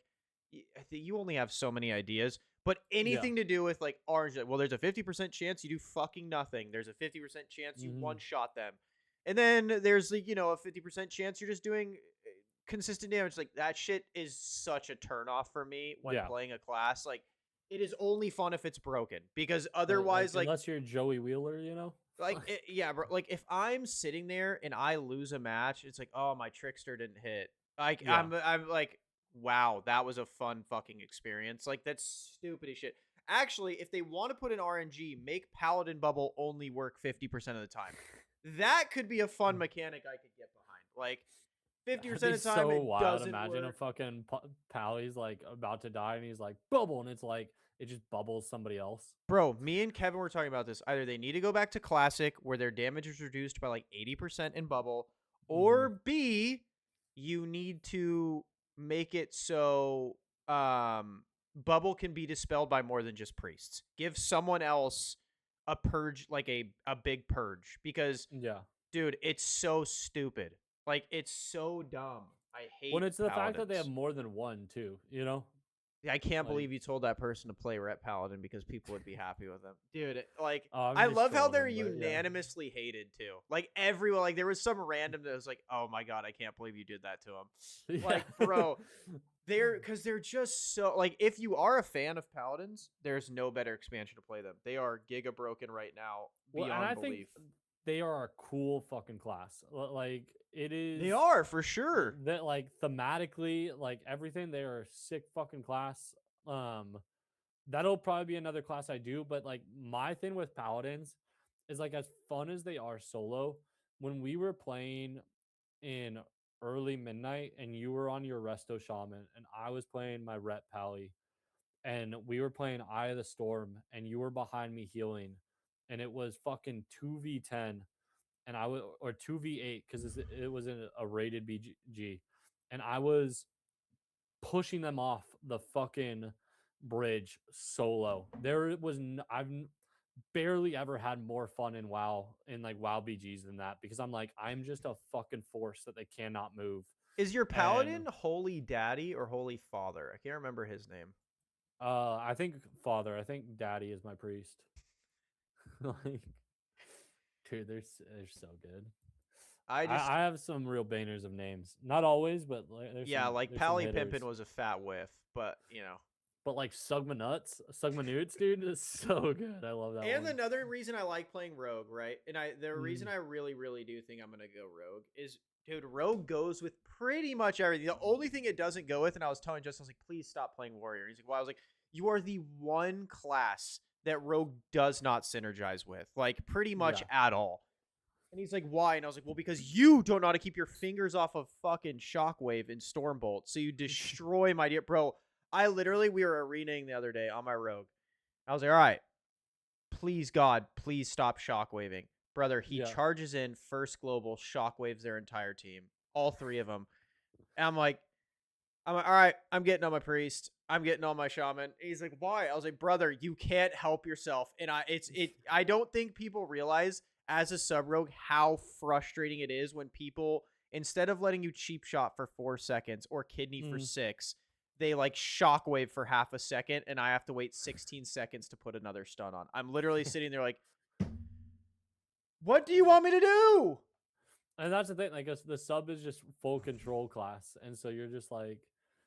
I think you only have so many ideas, but yeah. anything to do with like orange, well, there's a 50% chance you do fucking nothing. There's a 50% chance you Hmm. one shot them, and then there's like a 50% chance you're just doing consistent damage. Like that shit is such a turnoff for me when Yeah. playing a class. Like it is only fun if it's broken because Like otherwise, unless you're Joey Wheeler, yeah, bro. Like if I'm sitting there and I lose a match, it's like, oh, my trickster didn't hit. Like Yeah. I'm like, wow, that was a fun fucking experience. Like that's stupid as shit. Actually, if they want to put an RNG, make Paladin Bubble only work 50% of the time. That could be a fun mechanic I could get behind. Like That'd 50% be of the time so it wild. doesn't Imagine a work. fucking pal. He's like about to die, and he's like bubble, and it's like it just bubbles somebody else. Bro, me and Kevin were talking about this. Either they need to go back to classic where their damage is reduced by like 80% in bubble, Hmm. or B, you need to make it so bubble can be dispelled by more than just priests. Give someone else a purge, like a big purge, because Yeah. dude, it's so stupid. Like it's so dumb. I When hate it's the fact that they have paladins. more than one too, I can't like believe you told that person to play Rep Paladin because people would be happy with him. Dude, like I'm I just love how trolling they're them, but yeah. unanimously hated too. Like everyone, like there was some random that was like, "Oh my god, I can't believe you did that to him." Yeah. Like, bro, they're just so like if you are a fan of Paladins, there's no better expansion to play them. They are giga broken right now Well, and beyond I think belief. they are a cool fucking class. Like it They is are for sure. that like thematically, like everything, they are a sick fucking class. Um, that'll probably be another class I do, but like my thing with paladins is like as fun as they are solo, when we were playing in early midnight and you were on your resto shaman and I was playing my rep pally and we were playing Eye of the Storm and you were behind me healing and it was fucking 2v10 and I was or 2v8 because it was a rated BG and I was pushing them off the fucking bridge solo. I've barely ever had more fun in WoW in like WoW BGs than that because I'm just a fucking force that they cannot move. Is your And Paladin Holy Daddy or Holy Father? I can't remember his name. I think father, I think daddy is my priest. Like, dude, they're so good. I just I have some real bangers of names. Not always, but like, Yeah, like there's some Pally Pimpin hitters. was a fat whiff, but you know. But like Sugma Nuts, Sugma Nudes, dude, is so good. I love that And one. another reason I like playing Rogue, right? And the reason Mm, I really, really do think I'm gonna go Rogue is, dude, Rogue goes with pretty much everything. The only thing it doesn't go with, and I was telling Justin, I was like, please stop playing Warrior. And he's like, well, I was like, you are the one class that Rogue does not synergize with, like pretty much yeah. at all. And he's like, why? And I was like, well, because you don't know how to keep your fingers off of fucking Shockwave and Stormbolt. So you destroy my dear bro. We were arenaing the other day on my Rogue. I was like, all right, please God, please stop shockwaving. Brother, he Yeah. charges in first global, shockwaves their entire team. All three of them. And I'm like, all right, I'm getting on my priest. I'm getting on my shaman. And he's like, why? I was like, brother, you can't help yourself. And I don't think people realize as a sub rogue how frustrating it is when people, instead of letting you cheap shot for 4 seconds or kidney for Mm. 6, they like shockwave for half a second and I have to wait 16 seconds to put another stun on. I'm literally sitting there like, what do you want me to do? And that's the thing. Like the sub is just full control class, and so you're just like,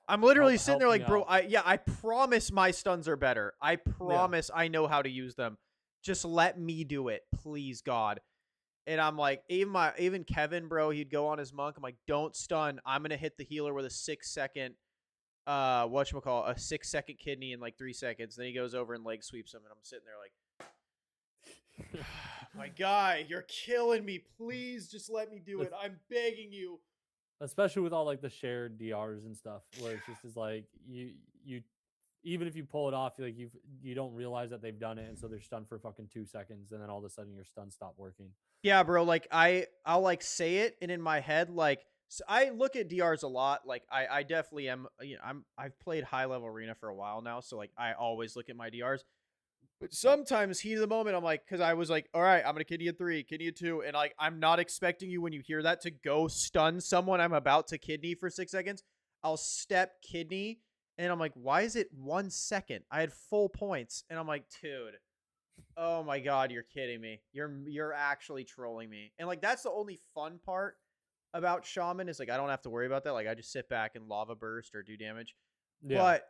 I'm literally sitting there help me like, bro, out. I promise my stuns are better. I Yeah. promise I know how to use them. Just let me do it, please God. And I'm like, even Kevin, bro, he'd go on his monk. I'm like, don't stun. I'm gonna hit the healer with a 6 second whatchamacallit, a 6 second kidney in like 3 seconds. Then he goes over and leg sweeps him, and I'm sitting there like, my guy, you're killing me. Please just let me do The it. I'm begging you. especially with all like the shared DRs and stuff, where it's just is like you even if you pull it off, like you don't realize that they've done it, and so they're stunned for fucking 2 seconds, and then all of a sudden your stun stop working. Yeah, bro. Like I'll like say it, and in my head, like I look at DRs a lot. Like I definitely am. You know, I've played high level arena for a while now, so like I always look at my DRs. But sometimes heat of the moment, I'm like, because I was like, all right, I'm gonna kidney a three, kidney a two, and like I'm not expecting you when you hear that to go stun someone I'm about to kidney for 6 seconds. I'll step kidney, and I'm like, why is it 1 second? I had full points, and I'm like, dude, oh my god, you're kidding me. You're actually trolling me. And like that's the only fun part about Shaman is like I don't have to worry about that. Like I just sit back and lava burst or do damage. Yeah, But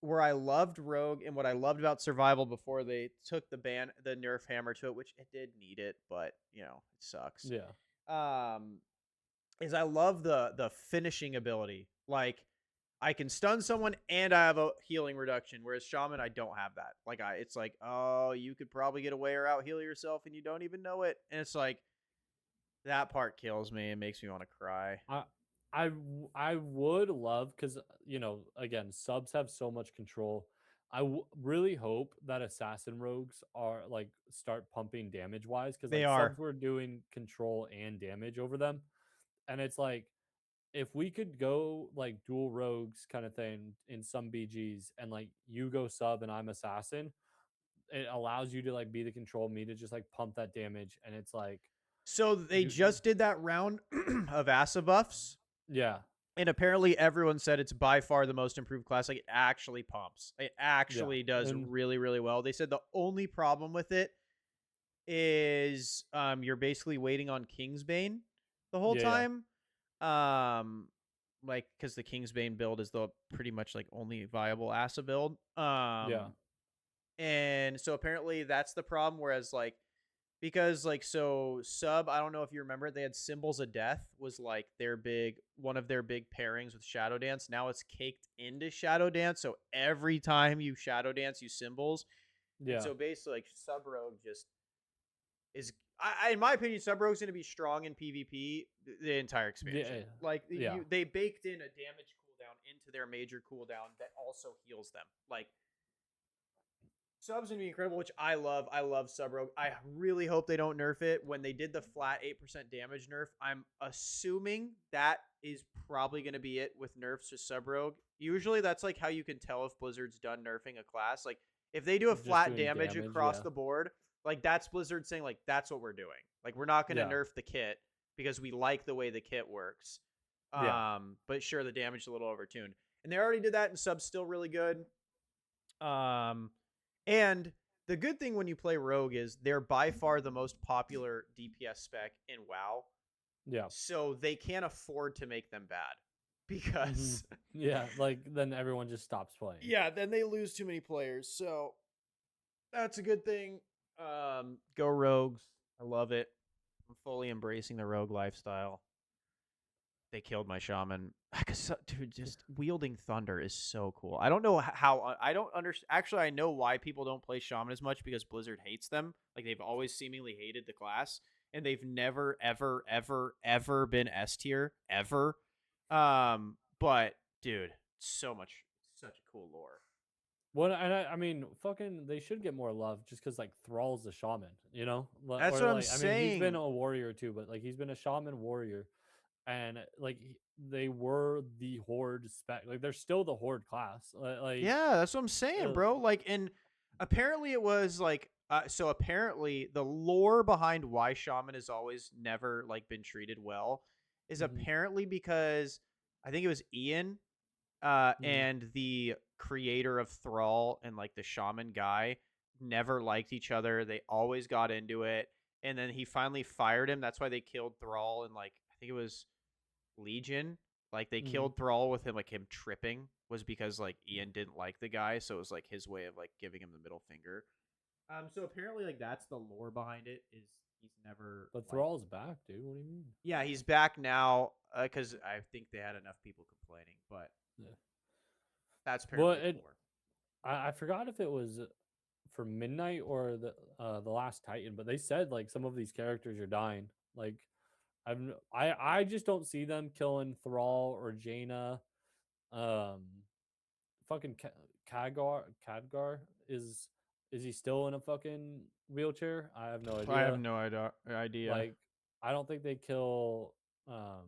where I loved Rogue and what I loved about Survival before they took the nerf hammer to it, which it did need it, but you know, it sucks. yeah, Um is I love the finishing ability. Like I can stun someone and I have a healing reduction, whereas Shaman I don't have that. Like it's like, oh, you could probably get away or out heal yourself and you don't even know it. And it's like that part kills me and makes me want to cry. I I would love because again subs have so much control. Really hope that assassin rogues are like start pumping damage wise because They like are. subs were doing control and damage over them, and it's like if we could go like dual rogues kind of thing in some BGs and like you go sub and I'm assassin, it allows you to like be the control, me to just like pump that damage, and it's like So they you just did that round of Asa buffs, yeah, and apparently everyone said it's by far the most improved class. Like it actually pumps. It yeah, actually does and really, really well. They said the only problem with it is you're basically waiting on Kingsbane the whole yeah, yeah, time. Um like because the Kingsbane build is the pretty much like only viable Asa build. yeah, And so apparently that's the problem. Whereas like because like so sub, I don't know if you remember, they had Symbols of Death was like their big one of their big pairings with Shadow Dance. Now it's caked into Shadow Dance, so every time you Shadow Dance, you symbols. And yeah, so basically, like Sub Rogue just is. In my opinion, Sub Rogue's going to be strong in PvP the entire expansion. yeah, Like yeah. they baked in a damage cooldown into their major cooldown that also heals them. Like Sub's gonna be incredible, which I love. I love Sub Rogue. I really hope they don't nerf it. When they did the flat 8% damage nerf, I'm assuming that is probably gonna be it with nerfs to Sub Rogue. Usually that's like how you can tell if Blizzard's done nerfing a class. Like if they do a Just flat doing damage damage, across yeah, the board, like that's Blizzard saying like that's what we're doing. Like we're not gonna yeah, nerf the kit because we like the way the kit works. yeah, But sure, the damage is a little overtuned. And they already did that, and Sub's still really good. Um, and the good thing when you play Rogue is they're by far the most popular DPS spec in WoW. yeah. So they can't afford to make them bad Hmm. because Yeah, like then everyone just stops playing. yeah, then they lose too many players. So that's a good thing. Go Rogues. I love it. I'm fully embracing the Rogue lifestyle. They killed my shaman. Cause, dude, just wielding thunder is so cool. I don't know how. I don't understand. Actually, I know why people don't play shaman as much because Blizzard hates them. Like they've always seemingly hated the class, and they've never, ever, ever, ever been S tier ever. But dude, so much, such cool lore. What and I mean, fucking, they should get more love just because like Thrall's a shaman, That's or what I'm like I mean, he's been saying. a warrior too, but like he's been a shaman warrior, and like they were the horde spec, like they're still the horde class, Yeah, that's what I'm saying, uh, bro. Like, and apparently it was like, so apparently the lore behind why Shaman has always never like been treated well is mhm, apparently because I think it was Ian, mhm, and the creator of Thrall and like the Shaman guy never liked each other. They always got into it, and then he finally fired him. That's why they killed Thrall, and like I think it was Legion. Like they mhm. killed Thrall with him like him tripping was because like Ian didn't like the guy, so it was like his way of like giving him the middle finger. So apparently like that's the lore behind it is he's never But like Thrall's back, dude. What do you mean? yeah, he's back now because I think they had enough people complaining, but Yeah. that's Well, apparently the lore. I forgot if it was for Midnight or the Last Titan, but they said like some of these characters are dying. Like I just don't see them killing Thrall or Jaina. Um, fucking Khadgar is he still in a fucking wheelchair? I have no I have idea. no idea. Like, I don't think they kill. Um,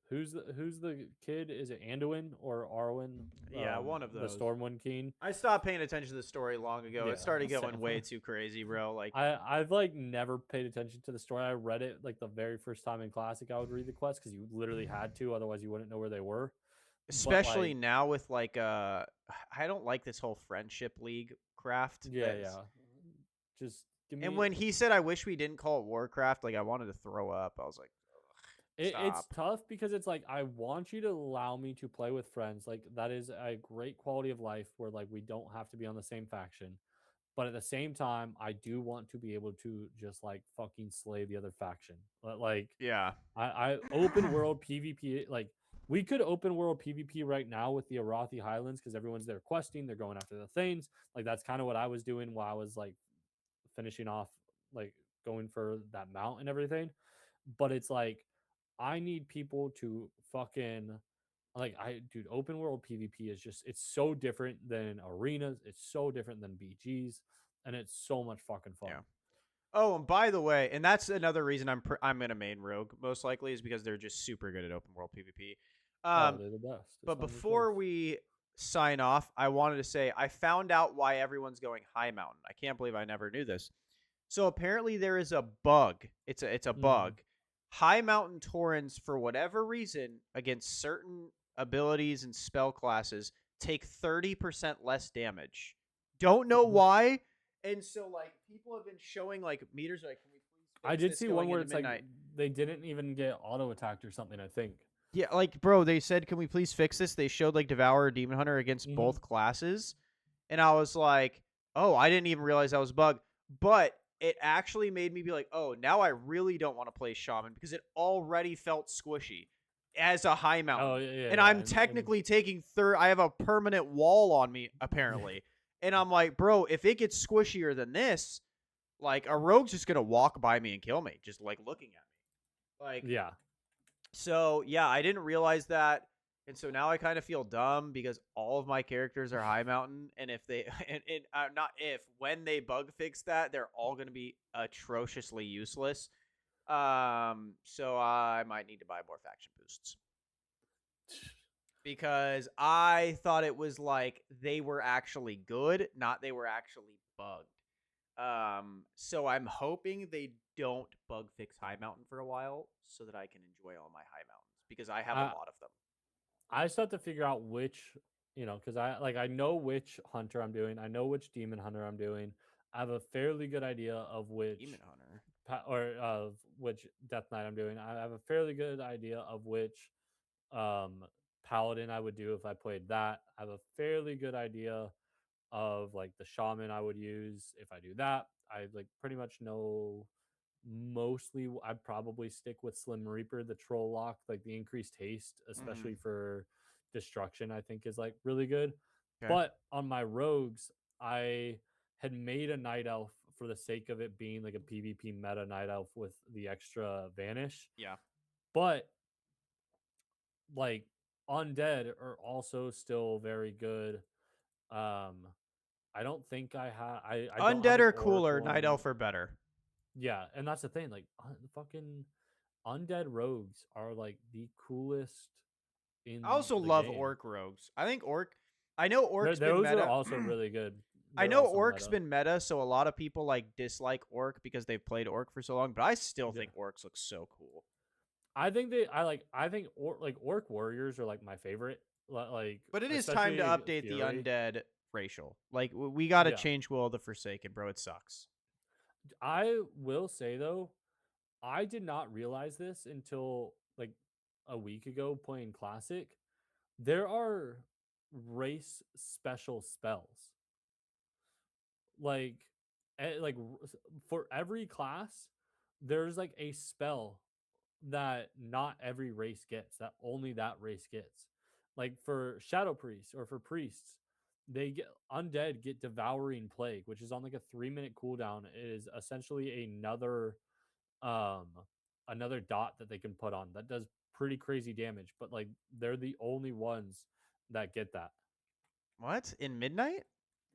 who's the kid? Is it Anduin or Arwen? Yeah, one of The those. Stormwind King. I stopped paying attention to the story long ago. It Yeah, started going same. way too crazy, bro. Like, I've like never paid attention to the story. I read it like the very first time in classic. I would read the quests because you literally had to, otherwise you wouldn't know where they were. But especially like, now with like I don't like this whole friendship league craft yeah, that's yeah, just give and me. when he said I wish we didn't call it Warcraft, like I wanted to throw up. I was like, It's stop. tough because it's like I want you to allow me to play with friends. Like that is a great quality of life where like we don't have to be on the same faction. But at the same time, I do want to be able to just like fucking slay the other faction. But like Yeah. I open world PvP, like we could open world PvP right now with the Arathi Highlands because everyone's there questing, they're going after the things. Like that's kind of what I was doing while I was like finishing off, like going for that mount and everything. But it's like I need people to fucking like dude, open world PvP is just it's so different than arenas, it's so different than BGs, and it's so much fucking fun. Yeah. Oh, and by the way, and that's another reason I'm gonna main Rogue most likely is because they're just super good at open world PvP. Oh, Um, they're the best. It's but fun to before kills. we sign off, I wanted to say I found out why everyone's going high mountain. I can't believe I never knew this. So apparently there is a bug. It's a Mm. bug. High mountain Taurens, for whatever reason, against certain abilities and spell classes, take 30% less damage. Don't know why. And so like people have been showing like meters like, can we please I fix did this see one going where into it's like midnight? they didn't even get auto attacked or something, I think. Yeah, like bro, they said, "Can we please fix this?" They showed like Devourer, Demon Hunter against Hmm. both classes, and I was like, "Oh, I didn't even realize that was a bug." But it actually made me be like, "Oh, now I really don't want to play Shaman because it already felt squishy as a high Oh mountain, yeah, yeah, and yeah. I'm And technically taking third. I have a permanent wall on me apparently, and I'm like, bro, if it gets squishier than this, like a rogue's just gonna walk by me and kill me, just like looking at me, like." yeah. So yeah, I didn't realize that, and so now I kind of feel dumb because all of my characters are high mountain, and if they and not if when they bug fix that, they're all going to be atrociously useless. So I might need to buy more faction boosts because I thought it was like they were actually good, not they were actually bugged. So I'm hoping they don't bug fix high mountain for a while so that I can enjoy all my high mountains because I have a I lot of them. I still have to figure out which, because I know which hunter I'm doing. I know which demon hunter I'm doing. I have a fairly good idea of Demon which Hunter. or of which death knight I'm doing. I have a fairly good idea of which um paladin I would do if I played that. I have a fairly good idea of like the shaman I would use if I do that. I like pretty much know mostly I'd probably stick with Slim Reaper, the troll lock, like the increased haste, Mm-hmm. especially for destruction, I think is like really good. Okay. But on my rogues, I had made a night elf for the sake of it being like a PvP meta night elf with the extra vanish. Yeah. But like undead are also still very good. Um I don't think I don't have Undead an are orc cooler. Night one. Elf are better. Yeah, and that's the thing. Like fucking undead rogues are like the coolest I in also the love game. Orc rogues. I think Orc. I know Orc's been Those are meta. also really good. I They're know also Orc's meta. been meta, so a lot of people like dislike Orc because they've played Orc for so long. But I still Yeah. think Orcs look so cool. I think orc warriors are like my favorite. Like But it is time to especially update the Fury. undead racial. Like we got to Yeah. change Will of the Forsaken, bro. It sucks. I will say though, I did not realize this until like a week ago playing classic. There are race special spells. Like for every class there's like a spell that not every race gets, that only that race gets. Like for shadow priests or for priests, they get undead get devouring plague, which is on like a 3-minute cooldown. It is essentially another um another dot that they can put on that does pretty crazy damage, but like they're the only ones that get that. What? In Midnight?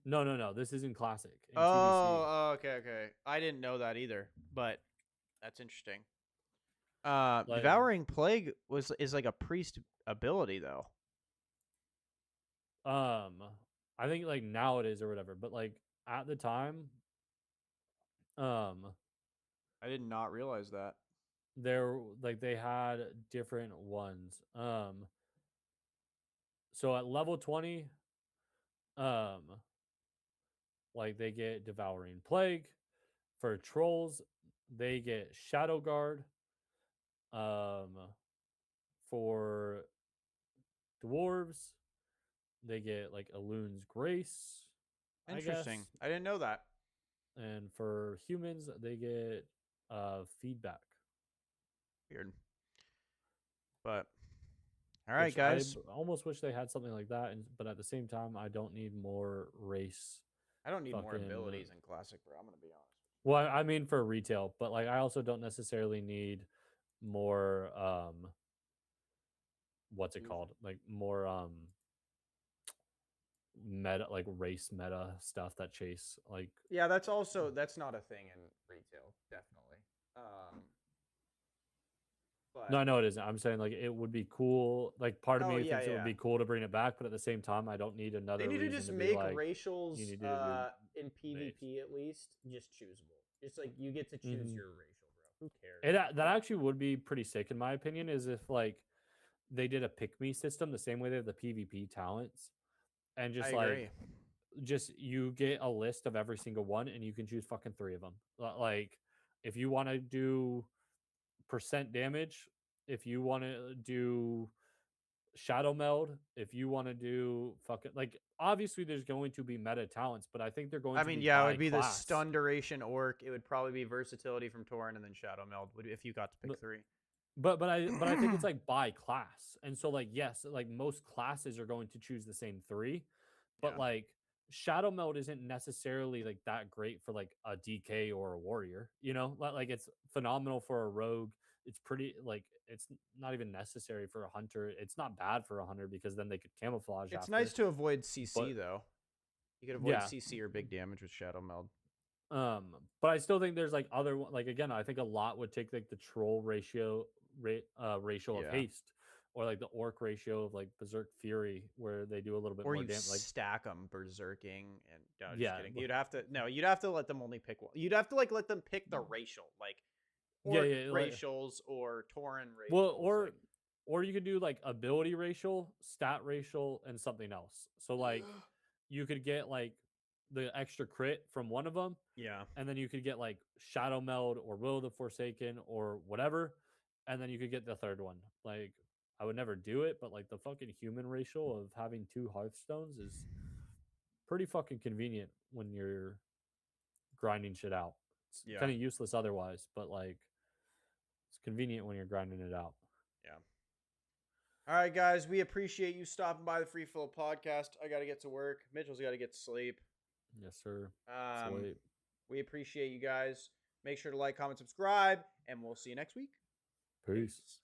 No, no, no. This is in classic in TBC. Oh, okay, okay. I didn't know that either, but that's interesting. Like Devouring Plague is like a priest ability though. um I think like now it is or whatever, but like at the time, um I did not realize that. there like they had different ones. So at level 20, um like they get Devouring Plague. For trolls, they get Shadow Guard. Um for dwarves, they get like Elun's Grace, I Interesting. guess. I didn't know that. And for humans, they get feedback. Weird. But all right, Which I guys. almost wish they had something like that, and but at the same time, I don't need more race. I don't need more Fucking abilities in Classic, bro. I'm gonna be honest. well, I mean for retail, but like I also don't necessarily need more. What's it Fusion. called? Like more meta, like race meta stuff that chase like. Yeah, that's not a thing in retail, definitely. Um, No, but I know it isn't. I'm saying like it would be cool. Like part of oh me yeah, thinks it would yeah. be cool to bring it back, but at the same time, I don't need They another need to reason just to be make like you racials need to do your in base. PvP at least just choosable. Just like you get to choose Hmm. your racial, bro. Who cares? That actually would be pretty sick in my opinion. Is if like they did a pick me system the same way they have the PvP talents, and I just like agree. just you get a list of every single one, and you can choose fucking three of them. Like if you want to do percent damage, if you want to do shadow meld, if you want to do fucking like obviously there's going to be meta talents, but I think they're going I to mean, be yeah, it by would be the class. stun duration orc. It would probably be versatility from Torrent and then Shadow Meld if you got to pick But three. but I think it's like by class. And so like yes, like most classes are going to choose the same three, but Yeah. like shadow meld isn't necessarily like that great for like a DK or a warrior, you know? Like it's phenomenal for a rogue. It's pretty like it's not even necessary for a hunter. It's not bad for a hunter because then they could camouflage It's nice after. to avoid CC But though. You could avoid yeah, CC or big damage with Shadow Meld. um, but I still think there's like other like again, I think a lot would take like the troll ratio of Yeah. haste, or like the orc ratio of like berserk fury, where they do a little bit Or more you damage. Like stack them berserking and no, just yeah, kidding. You'd have to let them only pick one. You'd have to like let them pick the racial, like yeah, orc yeah. Like racials or Tauren well, racials. Like or you could do like ability racial, stat racial, and something else. So like you could get like the extra crit from one of them, yeah. and then you could get like Shadow Meld or Will of the Forsaken or whatever, and then you could get the third one. Like I would never do it, but like the fucking human racial of having two Hearthstones is pretty fucking convenient when you're grinding shit out. It's Yeah. kind of useless otherwise, but like it's convenient when you're grinding it out. Yeah. All right, guys. We appreciate you stopping by the Free Flow podcast. I got to get to work. Mitchell's got to get to sleep. Yes, sir. Um, Sweet. we appreciate you guys. Make sure to like, comment, subscribe, and we'll see you next week. Peace. Peace.